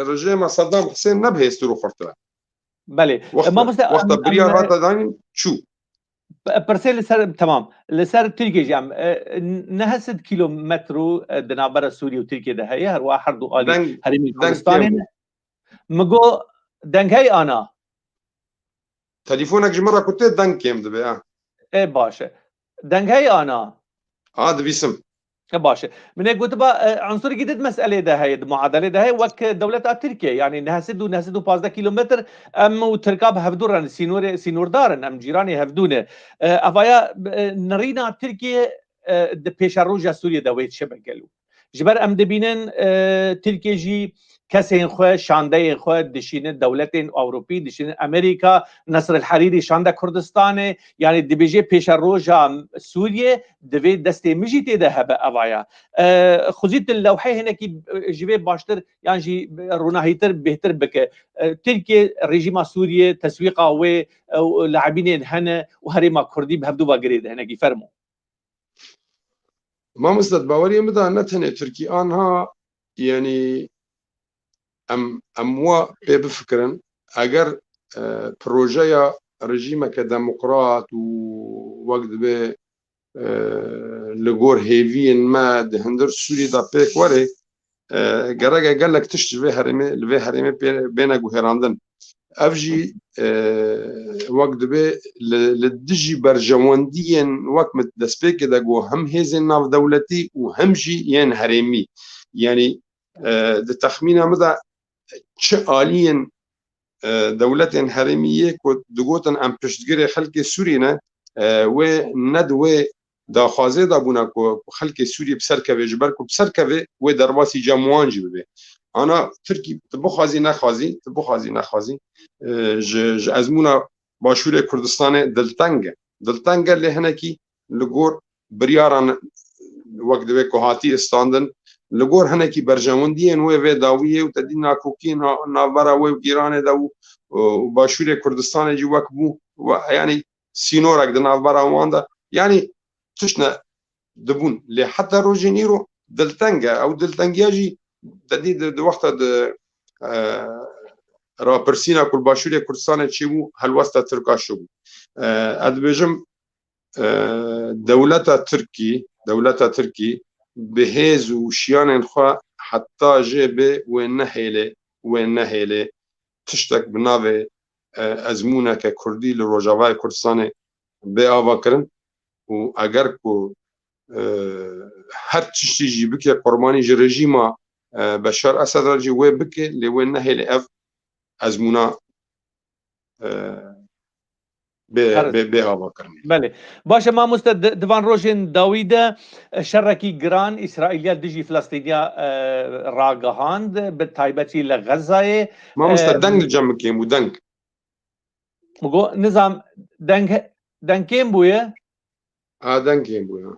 رجيم صدام حسين نبه يسترو فرتلا بله ما وقت بريار هذا داني شو برسل لسر تمام لسر تركيا جام نهست كيلومتر دنابر سوريا وتركيا ده هي هر واحد دو آلي هرمي كردستان مگو دنگ هاي انا تليفونك جمرة كنت دنگ كيم دبي ايه باشه دنگ هاي انا دبيسم باشه من قلت بقى عنصر جديد مساله ده هي معادله ده هي وك دوله تركيا يعني نهسدو 15 كيلومتر ام وتركاب هفدورن سينور دارن ام جيراني هفدونه افايا نرينا تركيا د بيشاروجا سوريا دويت شبكلو جبر ام دبينن تركيا جي كسين خو شانده خو دشين دولتين اوروبي دشين امريكا نصر الحريري شانده كردستان يعني دبيجي بيشاروجا سوريا دوي دستي مجيتي ده هبه افايا خزيت اللوحه هنا كي جيبي باشتر يعني جي روناهيتر بهتر بك تركيا ريجيما سوريا تسويقا و لاعبين هنا وهريما كردي بهبدو باغريد هنا كي فرمو ما مستد باوري مدى نتنه تركيا انها يعني اموا بفكرن اگر بروجيا رژیم كديمقراط ووقت به لغور هيفين ما دهندر سوري دا بيك وري گرگه گلک تشت به هرمه بينا گوهراندن افجي وقت به لدجي برجواندين وقت دسبيك دا گو هم هيزن ناف دولتي وهم جي ين هرمي يعني ده تخمينه مدى چه آلين دولتين هرمية كو دقوتن ام پشتگیر خلق سورينا و ندوه دا خوازه دا بونا كو خلق سوري بسركوه جبر كو بسركوه و درباسي جموان جي ببه انا تركي تبو خوازي نخوازي ج ازمونا باشور كردستان دلتنگ اللي هنكي لغور برياران وقت دوه كو هاتي استاندن لغور هنكي برجواندين و داويه وتدين ناكوكين نابرا و ايران دا و باشور كردستان جي وقبو يعني سينورك دنا براواندا يعني تشنا دبون اللي حتى روجينيرو دلتنجا او دلتنجاجي ددي وقت را برسينا كل باشوريا كردستان تشيبو هالوسط تركا شو ادبجم دولة تركي بهز وشيان خوا حتى جيب وين نهيله تشتك بناوي ازمونه ككردي لروجاواي كردستان بآوا كرن و اگر کو هر تشتي جي بك قرباني جي رژيما بشار اسد رجي وي بك لي وين نهيله اف ازمونه بآوا كرن بله باشه ما مست دوان روژن داویده شرکی گران اسرائیلیا دجی فلسطینیا راگهاند به تایبتی لغزه ما مست دنگ جمع كيم ودنگ مگو نظام دنگ کیم بویه دنگ كيم بو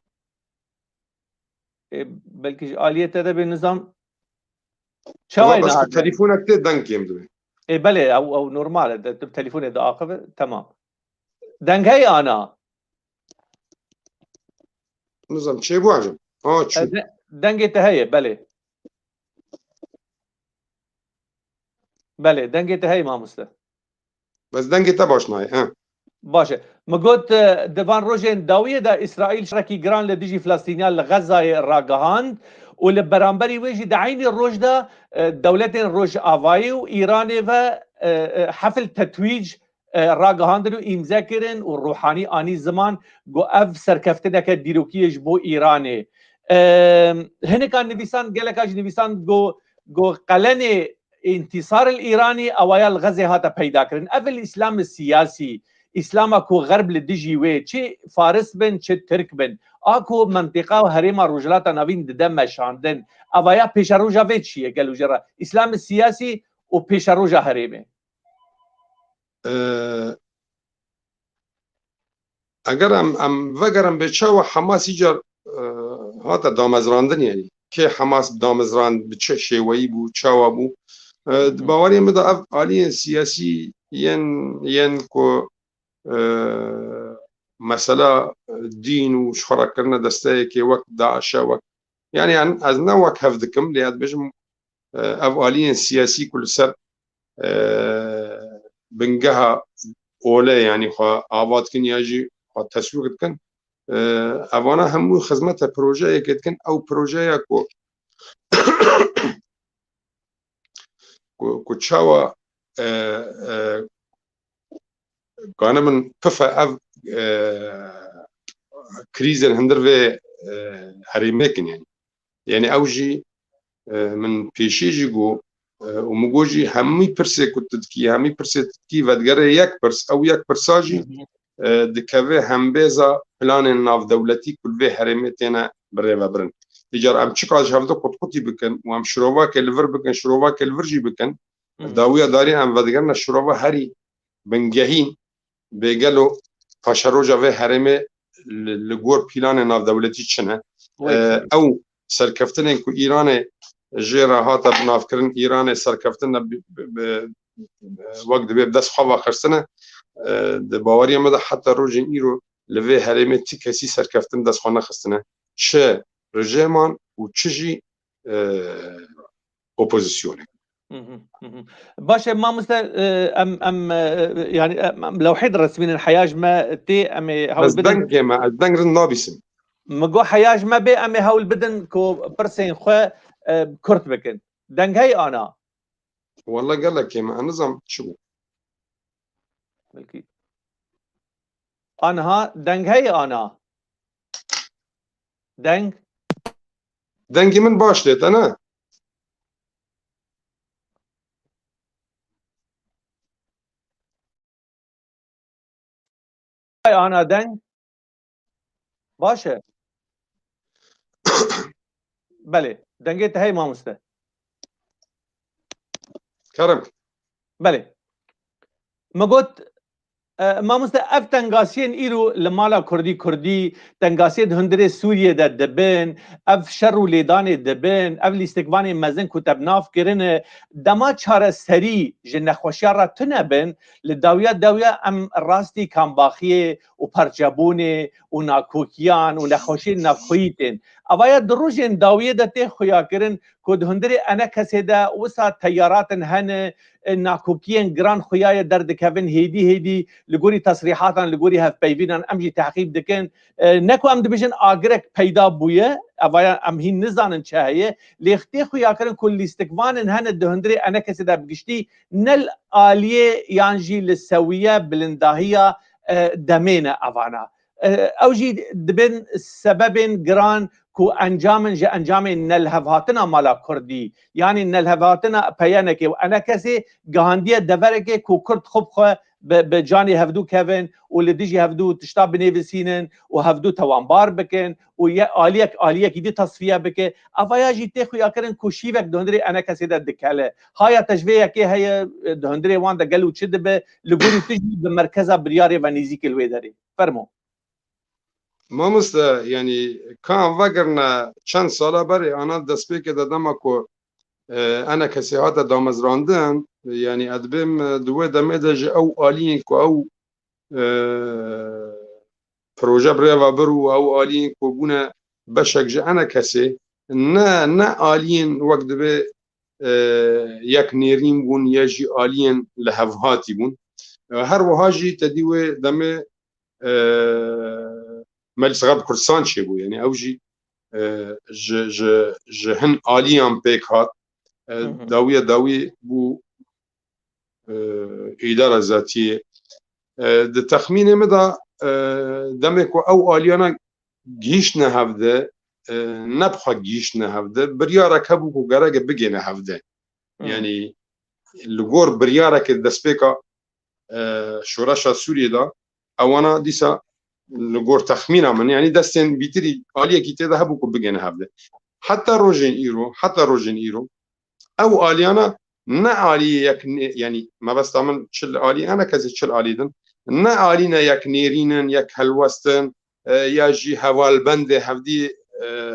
بلکه آلیت ده به نظام والله بس شوينا تليفونك دنگ كيم دو بله او نورمال تليفوني ده عاقبه تمام دنگ هي انا نظام شي بو عجب شو دنگ تهي بله دنگ تهي ما مسته بس دنگ تباش ناي باشه مگوت دوان روژن داویه دا اسرائیل شرکی گران لدیجی فلسطینیا لغزه راگهاند و لبرانبری ویجی دعین روش دا دولت روش آوایی و ایران و حفل تتویج راگهاندن و امضا کرن و روحانی آنی زمان گو اف سرکفتنه که دیروکیش بو ایرانه هنکان نویسان گلکاج نویسان گو قلن انتصار الإيراني أويا الغزة هذا پیدا کرن اول الإسلام السياسي اسلام اكو غرب لدجي وي چه فارس بن چه ترك بن اكو منطقه و هريما رجلات نوين دم شاندن اويا پیش روجا وي چيه قالوا جرا اسلام السياسي و پیش روجا هريمه اگر ام وگرم به چاو حماس يجر هذا دامزراندن يعني كي حماس دامزراند بچه شيوي بو چاوا بو باوري مدا اف عالي سياسي ين کو مسألة دين وشخرا كرنا دستايك وقت داعش وقت يعني از نوك هفدكم لهذا بجم أفعاليا سياسي كل سر بنجها أولى يعني خا آباد كن يجي خا تسويق كن أوانا همو خدمة بروجي كن أو بروجي كو تشاوا كان من كفا اف كريز الهندر في هريمكن يعني اوجي من بيشيجي جو ومجوجي همي برسي كنت تدكي همي برسي تدكي ودقري يك برس او يك برساجي دكافي همبيزا بلان الناف دولتي كل في هريمتنا بريفا برن تجار ام تشكاج هفدو قطقطي بكن وام شروبا كالفر بكن شروبا كالفرجي بكن داوية داري ام ودقرنا الشروبا هري بنجهين بيقالوا فاشروجا في هرمي لجور بيلان ناف دولتي تشنه او سركفتن كو ايران جيرا هاتا بنافكرن ايران سركفتن وقت بدس خوا خرسنه د باوري مده حتى روجين ايرو لفي هرمي تكسي سركفتن دس خونه خستنه چه رژيمان و چجي اوبوزيسيون باشه ما مست ام يعني لو حد رسمين الحياج ما تي ام هول بس دنگ ما دنگ النابسم مگو حياج ما بي ام هول بدن كو برسين خو كرت بكن دنگ هي انا والله قال لك ما نظام شو ملكي انا دنگ هي انا دنگ من باش ليت انا انا دنگ باشه بله دنگت هي ما مسته كرم بله ما قلت مامۆستا ئەف تەنگاسیên îro li mala Kurdî tengasiye hundirê Sûriyê de dibin, ev şer û lêdanê dibin, ev lîstikvanên mezin ku te nav kirine dema çareserî ji nexweşiya re tune bin li dawiya em rastî kambaxiyê û perçebûnê û nakokiyan û nexweşiyên navxwîî tên. Avaya di rojên dawiyê de tê xuyakirin ku di hundirê enekesê de wisa teyaratin hene nakokiyên giran xuyaye derdikevin hêdî li gorî tesrîhatan li gorî hevpeyvînan em jî teqîb dikin neko em dibêjin agirek peyda bûye evaya em hîn nizanin çi heye lê tê xuyakirin ku lîstikvanên hene di hundirê enekesê de bigiştî nel aliyê yan jî li sewiye bilindahiya demê ne evana ew jî dibin sebebên giran ku encamên ji encamên nelhevhatina mala Kurdî yanî nelhevhatina peyenekê û enekesê gihandiye deverekê ku Kurd xwe xwe bi canê hevdû kevin û li dijî hevdû tişta binêvisînin û hevdû tewanbar bikin û ye aliyekî dî tasfiye bike evaya jî tê xuyakirin ku şîvek di hundirê enekesê de dikele haya tejveyekê heye di hundirê wan de gel û çi dibe li gorî tu jî bi merkeza biryarê ve nêzîkê li wê derê fermo. مامۆستا یعنی کان vegirne çend sala berê ana destpêkê de dema ku enekesê hate damezrandin yani edbêm di wê demê de ji ew aliyên ku ew proje birêva bir û ew aliyên ku bûne beşek ji enekesê ne aliyên wek dibe yek nêrîn bûn ya jî aliyên li hevhatî bûn her wiha jî te dî wê demê Meclisa Kurdistan çêbû yani ew jî ji hin aliyan pêk hat dawî bû îdara zatiyê di texmînê me da demê ku ew aliyana gihîştine hevde nebixwe gihîştine hevde biryarek hebû ku gerek bigêne hevde yani li gor biryarekê destpêka şoreşa Sûriyê da ewana dîsa li gor texmîna min yani destên bîtirî aliyekî tê de hebû ku bigêne hevde heta rojên îro ew aliyana ne aliyê yek yani mebesta min çil alî enekesê çil alî din ne alîne yek nêrînin yek helwestin ya jî hevalbendê hevdî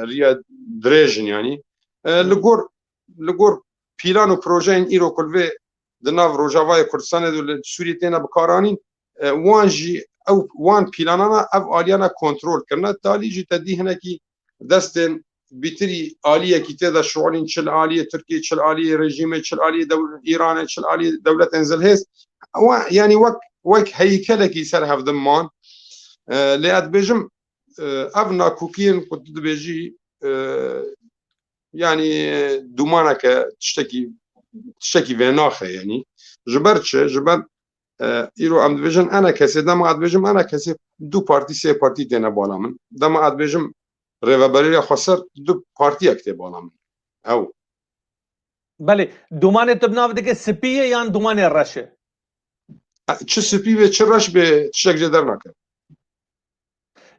riya dirêjin yani li gor pîlan û projeyên îro ku vê di nav Rojavayê Kurdistanê de li Sûriyê têne bikaranîn wan jî ew wan pîlanana ev aliyana kontrol kirine talî jî te dî hinekî destên bîtirî aliyekî tê de şolîn çil aliyê Tirkiye çil aliyê rejîmê çil aliyê Îranê çil aliyê dewletên zilhêz yani wek heykelekî ser hevdin man lê ez dibêjim ev nakokiyên ku tu dibêjî yani dûmaneke tiştekî vê naxe yani ji ber çi ji ber îro em dibêjin enekesê dema ez dibêjim enekesê du partî sê partî têne bala min dema ez dibêjim rêveberiya xweser du partiyek tê bala min ew Belê dûmanê tu bi nav dike spî ye yan dûmanê reş e çi spî ve çi reş bê tiştek jê dernake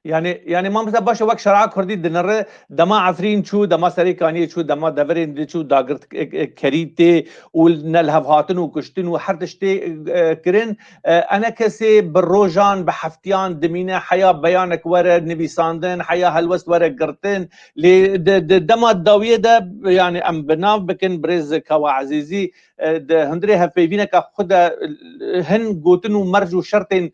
yani mamsta başa wek şer'a Kurdî dinire dema Efrîn çû dema serê kaniyê çû dema deverên dî çû dagirt kerî tê û nelhevhatin û kuştin û her tiştê kirin enekesê bi rojan bi heftiyan dimîne heya beyanek were nivîsandin heya helwest were girtin lê dema dawiyê de yani em bi nav bikin birêz Kawa Ezîzî di hundirê hevpeyvîneka xwe de hin gotin û merc û şertên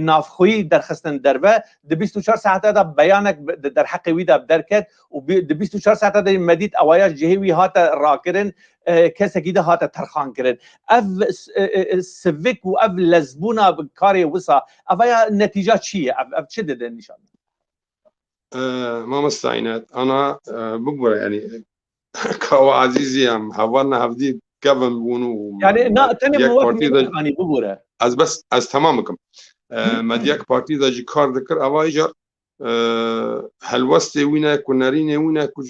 navxwî derxistin derve di 24 saate de beyanek di derheqê wî de derket û di 24 saate de medît awaya cihê wî hate rakirin kesekî de hate terxan kirin ev sivik û ev lezbûna karê wisa evaya netîca çi ye ev çi dide nîşan mamosta Înet ana bigure yani Kawa Ezîzî em hevalna hevdî kevin bûn û yani tenê wek bigure ez bes ez temam bikim medyek partî de jî kar dikir eva îcar helwestê wî ne ku nerînê wî ne ku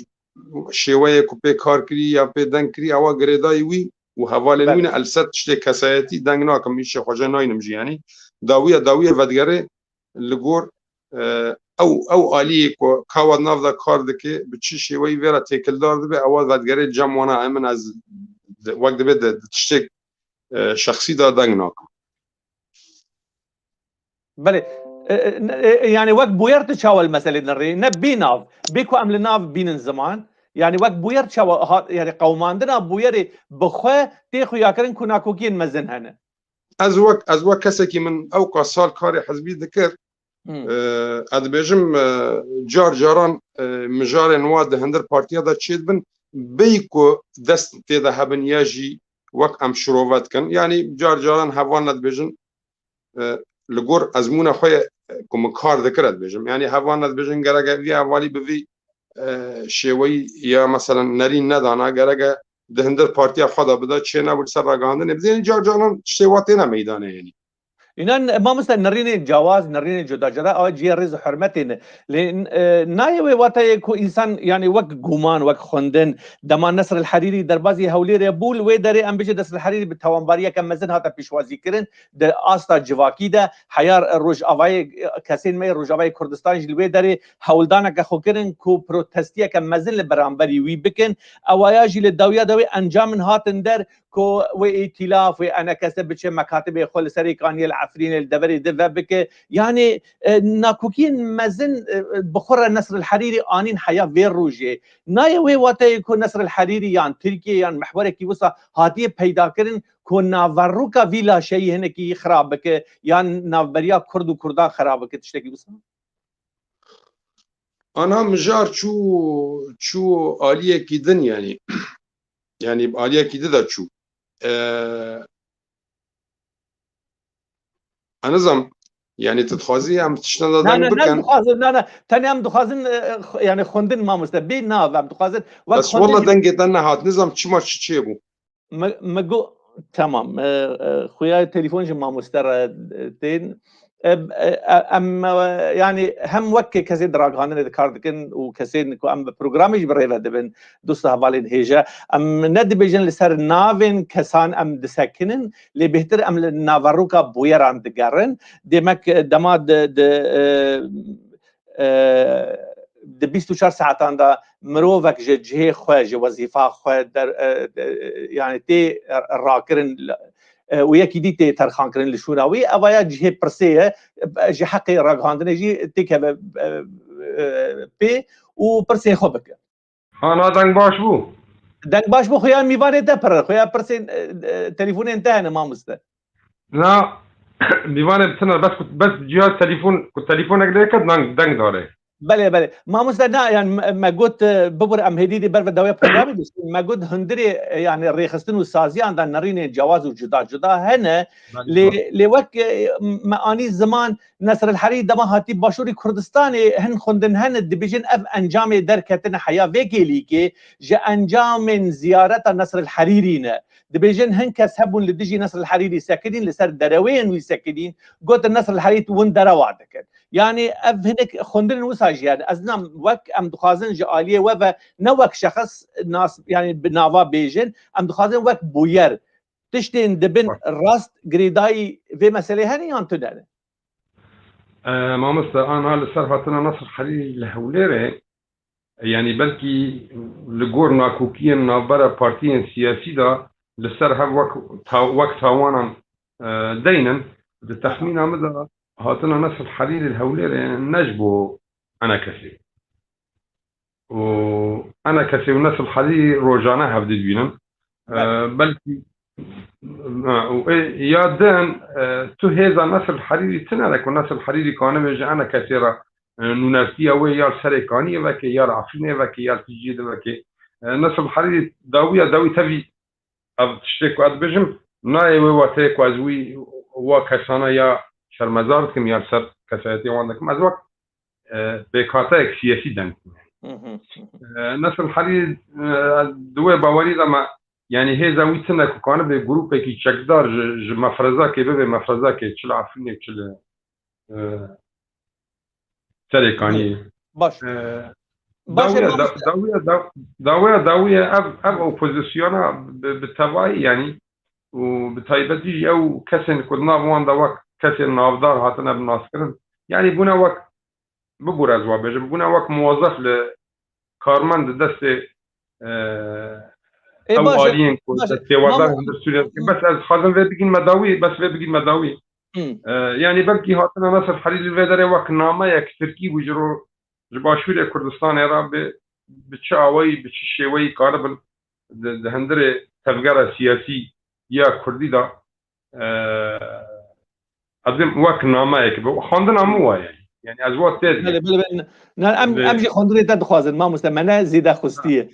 şêweyê ku pê kar kirî ya pê deng kirî ewa girêdayî wî û hevalên wî ne elsed tiştê kesayetî deng nakim îşê xweje nayînim jî yanî dawiya vedgerê li gor ew aliyê ku kawa nav da kar dike bi çi şêweyî vê re têkildar dibe ewa vedgerê cem wana emin ez wek dibe de tiştê şexsî da deng nakim بله يعني وقت بوير تشاول مسألة نري نبي ناف بيكو أمل ناف بين زمان يعني وقت بوير تشاول يعني قوماندنا بوير بخوا تيخو ياكرن كنا كوكين مزن هنا از وقت کسی که من اوقا سال کاری حزبی دکر ادبیجم جار جاران مجار نواد هندر پارتیا دا چید بن بیکو دست تیدا هبن یاجی وقت ام شروعات کن یعنی جار جاران هوان ادبیجن لگور ازمون خوی کم کار دکرد بیجم یعنی هوان بیجن گرگه وی اولی بوی شوی یا مثلا نرین ندانا گرگه دهندر پارتیا خدا بده چه نبود سر رگاندن بزین جار جانان شواتی نمیدانه یعنی اینا ما مثلا نرین جواز نرین جدا جدا آ جی رز حرمتین لان نایوي واتای کو انسان يعني وقت گومان وقت خوندن دما نصر الحريري دربازي هولير بول و دري ام بيجي نصر الحريري بالتوانباريه كم مزن هاتا پیشوازی کرن د استا جواکی ده حيار روج اوای کسین می روج اوای کردستان جلوی دري هولدان که خو کرن کو پروتستیا کم مزن برانبري وی بکن اوایا جل دویا دوی انجام هاتن در كو وائتلاف وانا كسب مكاتب خل سريكانيه العفرين الدبري دفبك يعني ناكوكين مزن بخور نصر الحريري انين حياه غير روجي نايوي واتيكو نصر الحريري يعني تركيا يعني محور كي وسا هاتي پیدا کرن كو نافروكا فيلا شيء هنا كي خرابك يعني نافبريا كرد وكردان خرابك تشتكي وسا انا مجار شو آلية كيدن يعني آلية كيدن شو انظم يعني تتخوازي عم تشتغل لا لا تاني عم دخازن يعني خوندن ما مستبين ناف عم دخازن بس والله دنگه دنا هات نظام چما چي بو مگو تمام خويا تليفون ما مستردين ام يعني هم وكي كسي دراغان كاردكن وكسي ام برنامج بريفا دبن دوست حوالين هيجا ام ند بيجن لسر نافن كسان ام دسكنن لي بهتر ام نافروكا بويران دغارن دمك دماد د 24 ساعتان دا مروفك جهه خواه وظيفه خواه در يعني تي راكرن وياكي دي تي ترخان كرن لشوناوي اوايا جهه برسيه جه حقي راغاندن جي تيك بي وبرسي خوبك انا دنگ باش بو خويا ميوان دبر خويا برسي تليفون انتهى ما مست لا ميوان بتنا بس جهاز تليفونك ليك دنگ داره بله ما مستنا يعني ما قلت ببر ام هديدي بر دوله برنامج بس ما قلت هندري يعني ريخستن وسازي عندنا نرين جواز وجدا هنا لوك ما اني زمان نصر الحريري دما هاتي باشوري كردستاني هن خوندن هن الديفيجن اف انجام دركتن حياه وكيليكي جا انجام من زياره نصر الحريري ديفيجن هن كسبون لدجي نصر الحريري ساكنين لسر دروين ويساكنين قلت النصر الحريري وين دروادك يعني هناك خوندن وساج يعني ازنم وك ام دخازن جاليه و نوك شخص ناس يعني بناوا بيجن ام دخازن وك بوير تشتين دبن راست جريداي في مساله هني انتو ما مستر انا لسرفتنا نصر الحريري لهوليره يعني بلكي لغور ناكوكين نابرا بارتيين سياسي دا لسر هف وقت هوانا دينا التخمين عمدا هاتنا نصر الحريري الهوليري نجبو انا كسي ونصر الحريري روجانا هفدي بينم بلكي يا دان تو هذا نصر الحريري تنالك ونصر الحريري كان بيجي انا كثيرا نونسيا ويا سريكانيه وكي يا عفينه وكي يا تجيد وكي نصر الحريري داوي تبي تشتكوا ادبجم ناي واتي كوازوي وكسانا يا شرمزارتكم يا سر كساتي وعندك مزوق بكاتك سياسي دن نصر الحريري دوي باوري لما يعني هي زاويتنا كان بجروب كي تشكدار مفرزا كي مفرزا كي تشل عفينه تشل سريكانيه باش داوية اب اوبوزيسيونا بالتبعي يعني وبتايبتي او كسن كنا وان دواك كسن نافدار هاتنا بناسكرن يعني بونا وقت ببور ازوا بجم بونا وقت موظف لكارمند دست او آلين كنت تيوردار هندرسوليا بس از خازن بيجين مداوي يعني بلكي هاتنا نصر حريري الفيدري وك نامه يك تركي وجرو جباشوري كردستان را بتشاوي بتشيوي قارب هندري تفجر سياسي يا كردي دا ادم وك نامه يك خواندنا مو يعني ازوات تدري امجي خندري تدخوازن ما مستمنه زيده خستيه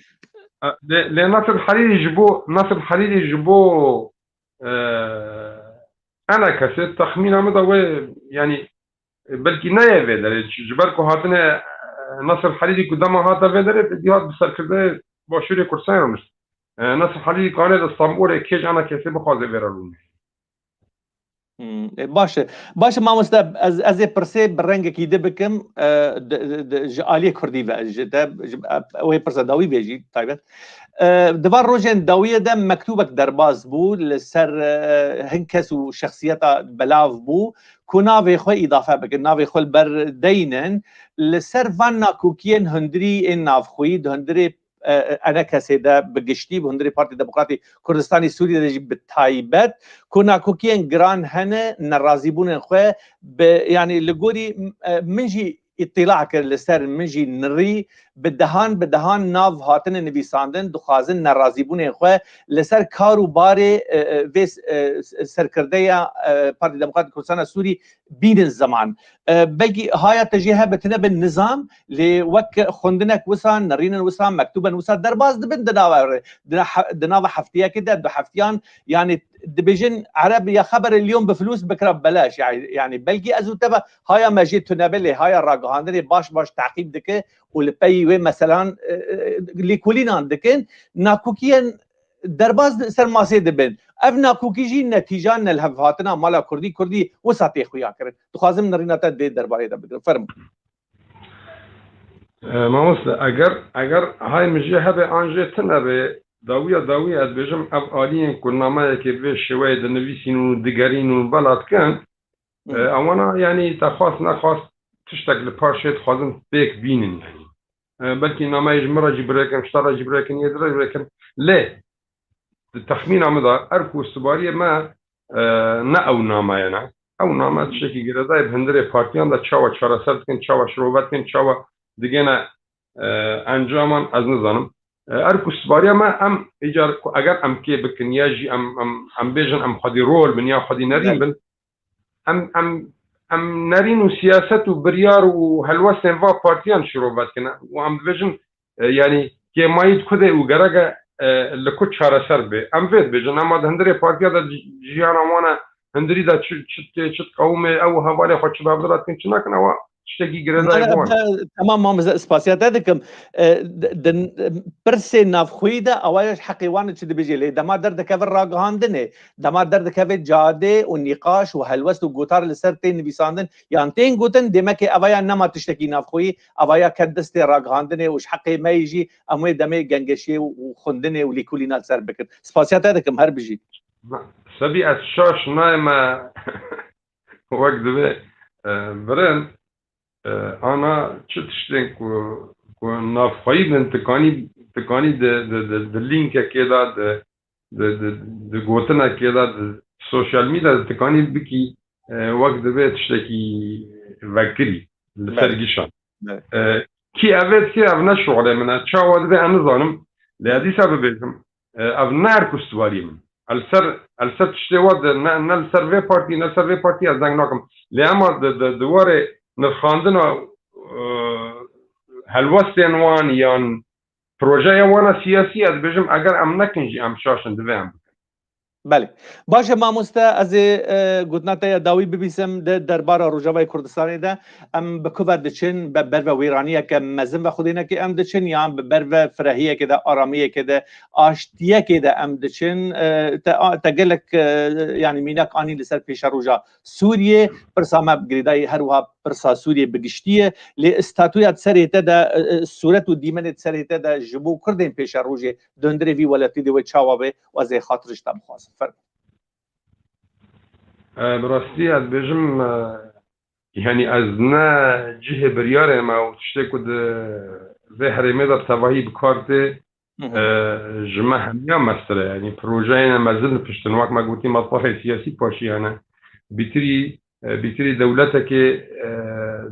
لنصر الحريري جبو انا كسر تخمين عمدا يعني بلكي نايا فيدر جبركو هاتنا نصر الحريري قدام هاتا فيدر دي هات بسر كده باشوري كرسان رمش نصر الحريري كانت اسطنبول كيج انا كسر بخوازه فيرالون باشه ما مستب از پرسه برنگ کی دبکم جالی کردی و جداب او پرسه داوی بیجی طيبت دوار روجن داویه ده مکتوبک درباز بو لسر هنکس و شخصیتا بلاو بو کو ناوی خو اضافه بکن ناوی خو بر دینن لسر وان ناکوکین هندری ان نافخوی هندری انا کسی ده بگشتی به هندری پارتی دموکراتی کردستانی سوریه ده به تایبت کنا کوکین گران هنه نرازیبون خو یعنی لگوری منجی اطلاع کرد لسر منجی نری بدهان ناو هاتن نویساندن دخوازن نرازیبون خو لسر کارو بار ویس سرکرده پارتی دموکراتی کردستان سوری بین زمان بگی های تجیه بتنه بالنظام لوک خوندنک وسان نرینن وسان مکتوبن وسان درباز دبن دناوه حفتیه كده دو حفتيان يعني دبيجن عربي يا خبر اليوم بفلوس بكره ببلاش يعني بلقي ازو تبع هاي ما جيت تنابلي هاي الراغاندري باش تعقيب دكه ولبي مثلا لكلنا دكن ناكوكين درباز سر ماسه دبن ابنا کوکیجی نتیجه نلهفاتنا مالا کردی وساتی خویا کرد تو خازم نریناتا دید درباره دا بگرم فرم ما مثل اگر های مجیه هبه آنجه تنبه داویه از بجم اب آلین کنامه که به شوی دنویسین و دگرین و بلاد کن اوانا یعنی تخواست نخواست تشتک لپارشت خوازم بیک بینن یعنی بلکی نامه جمره جبره کن شتاره جبره کن یدره جبره کن لی التخمين عمدا أركو استبارية ما نأو نامه يعني أو نامه تشكي جردا بهندري بارتيان دا تشاوا شراسات كن تشاوا شروبات كن تشاوا ديجينا أنجامان از نظام أركو استبارية ما أم إيجار أجر أم كي بكن ياجي أم بيجن أم خدي رول من يا خدي نارين بل أم نارين وسياسة وبريار وهالوسن فا بارتيان شروبات كنا وأم بيجن يعني كي ما يدخل وجرجا لكل شهر سربه أم فيد بيجن أما هندري بارتيا دا جيانا وانا هندري دا شت قومي أو هوالي خد شباب درات كن شناكن أو شتكي جردا يبون تمام ما اسباسيات هذاكم برسي نافخويدا أولش حقيوان تشد بيجي لي دما درد كفر راغاندنه دما درد كفر جاده والنقاش وهلوست وقطار لسرتين بيساندن يعني تين قوتن دمك أبايا نما تشتكي نافخوي أبايا كدست راغاندنه وش حقي ما يجي أمي دمي جنجشي وخندنه وليكولينا سر بكر اسباسيات هذاكم هر بيجي سبي الشاش نايمة وقت به برن أنا شتشتين كو نافخوي من تكاني د لينك كده د قوتنا كده د سوشيال ميديا تكاني بكي وقت به تشتكي وكري لسرقشان كي أبد كي أبنا شغله من أتشاود به أنا ظالم لهذه سببهم أبنار كستواري من السر تشتواد نل سيرفي بارتي از دنگ ناکم لأما دواره نخاندن هلوستین وان یان پروژه وانا سیاسی از بجم اگر ام نکنجی ام شاشن دوام بله باشه ما مسته از گوتنات داوی ببیسم درباره روجاوای کردستان ده ام بکوبر دچن بر و ویرانیه که مزن و خودینه که ام دچن یا بر و فرهیه که ده آرامیه که ده آشتیه که ده ام دچن تگلک یعنی مینک آنی لسر پیش روجا سوریه پرسامه بگریدای هر وها پرسا سوریه بگشتیه لی استاتویت سریته ده صورت و دیمنت سریته ده جبو کردین پیش روجه دندره وی ولتی ده و چاوابه و از خاطرش تم خواست براستی از بجم يعني أزنا جهة بريارة ما تشتكو ذي حريمة دا بتواهي بكارتي جمع هميا مثلا يعني بروجينا ما زلنا بشتنواك ما قلتي مطبخي سياسي باشي أنا بیتری دولتك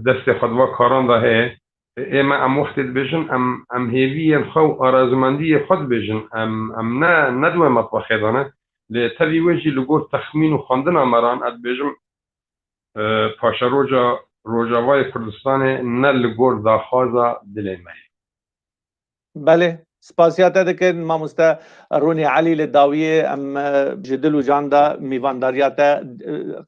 دست خدوا کاران ده هست اما ام وقت بيجن ام هيفيا خو ارازمندي خد بيجن ام ندوه مطبخ دانه لتبي وجي لغور تخمين وخاندنا مران اد بيجن پاشا روجاوای کردستان نه لغور داخوازا دلمه. بله سپاسیات دکن ماموستا رونی علی لداویه ام جدل و جاندا میوانداریات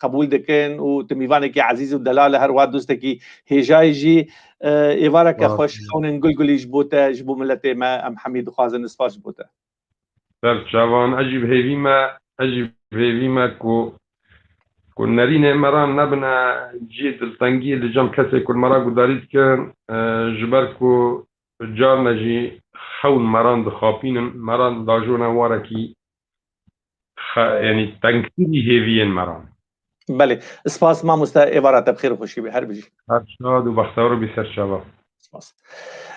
قبول دکن و تمیوانه کی عزیز و دلال هر واد دوست کی هجای جی ایوارا که خوش خونن گلگلیش بوده جبو ملت ما ام حمید خوازن سپاس بوده. بله جوان عجیب هیوی ما کو نرین مران نبنا جی دلتنگی لجام کسی کل مرا گدارید که جبر کو جار نجی خون مران دخابین مران داجون وارکی یعنی تنگتری هیوین مران. بله سپاس ماموستا ایوارات بخیر و خوشی به هر بجی. هر شاد و بختور بی سرشاوا. سپاس.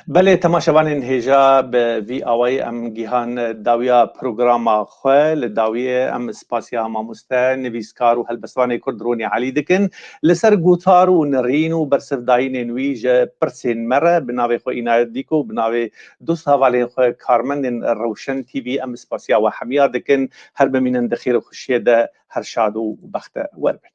بله تماشاوان هجا به وی آوای ام گیهان داویا پروگرام خواه لداویه ام سپاسیا ماموستا نویسکار و هلبسوان کرد رونی علی دکن لسر گوتار و نرین و برسفداین نویج پرسین مره بناوی خو اینایت دیکو بناوی دوست حوالین خو کارمند روشن تیوی ام سپاسیا و حمیا دکن هر بمینن دخیر و خوشیه ده هر شاد و بخت وربن.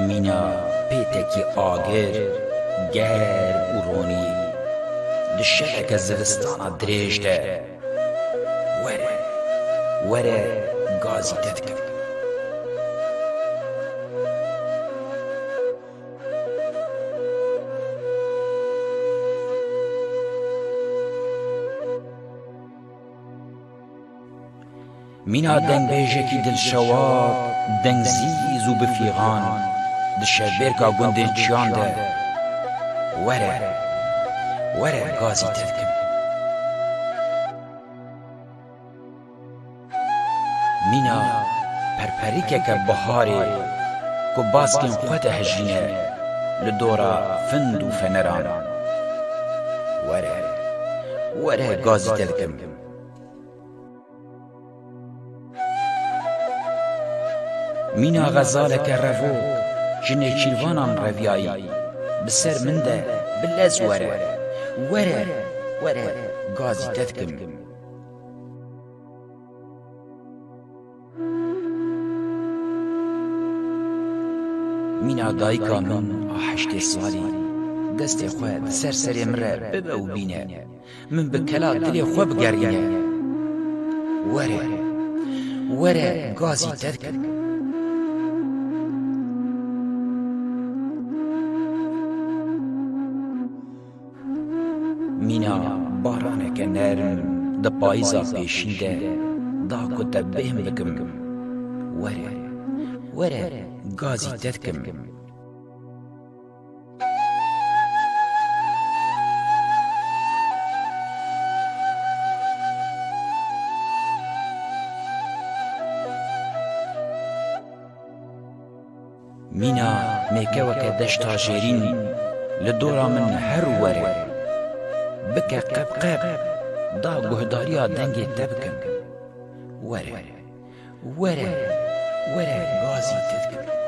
مینا پیتکی آگر گر و رونی دشتک زوستانا دریجده وره گازی تدکر مینا دنگ بیجه کی دل شوار دنگ زیز و بفیغان دشه برکا گندن چیانده وره گازی تدکم مینا پرپریکه که بهاره که باسکن خود هجینه لدورا فند و فنران وره گازی تدکم مینا غزالك الرفوق جنه چیلوانان رویایی بسر من ده بلز وره گازی تدکم مینا دایکا من آحشت سالی دست خواه سر مره ببه و بینه من بکلا دل خواه بگرینه وره گازی تدکم مینا بارانه که نرم ده پایزا پیشنده دا کتا بهم بکم وره گازی تدکم مینا میکەوەکە دەشتا ژێرین لە دۆرا من هەر وەرە بکە قەبقەب دا گوهداریە دەنگێ تە بکەم وەرە وەرە وەرە گازی تێ بکەم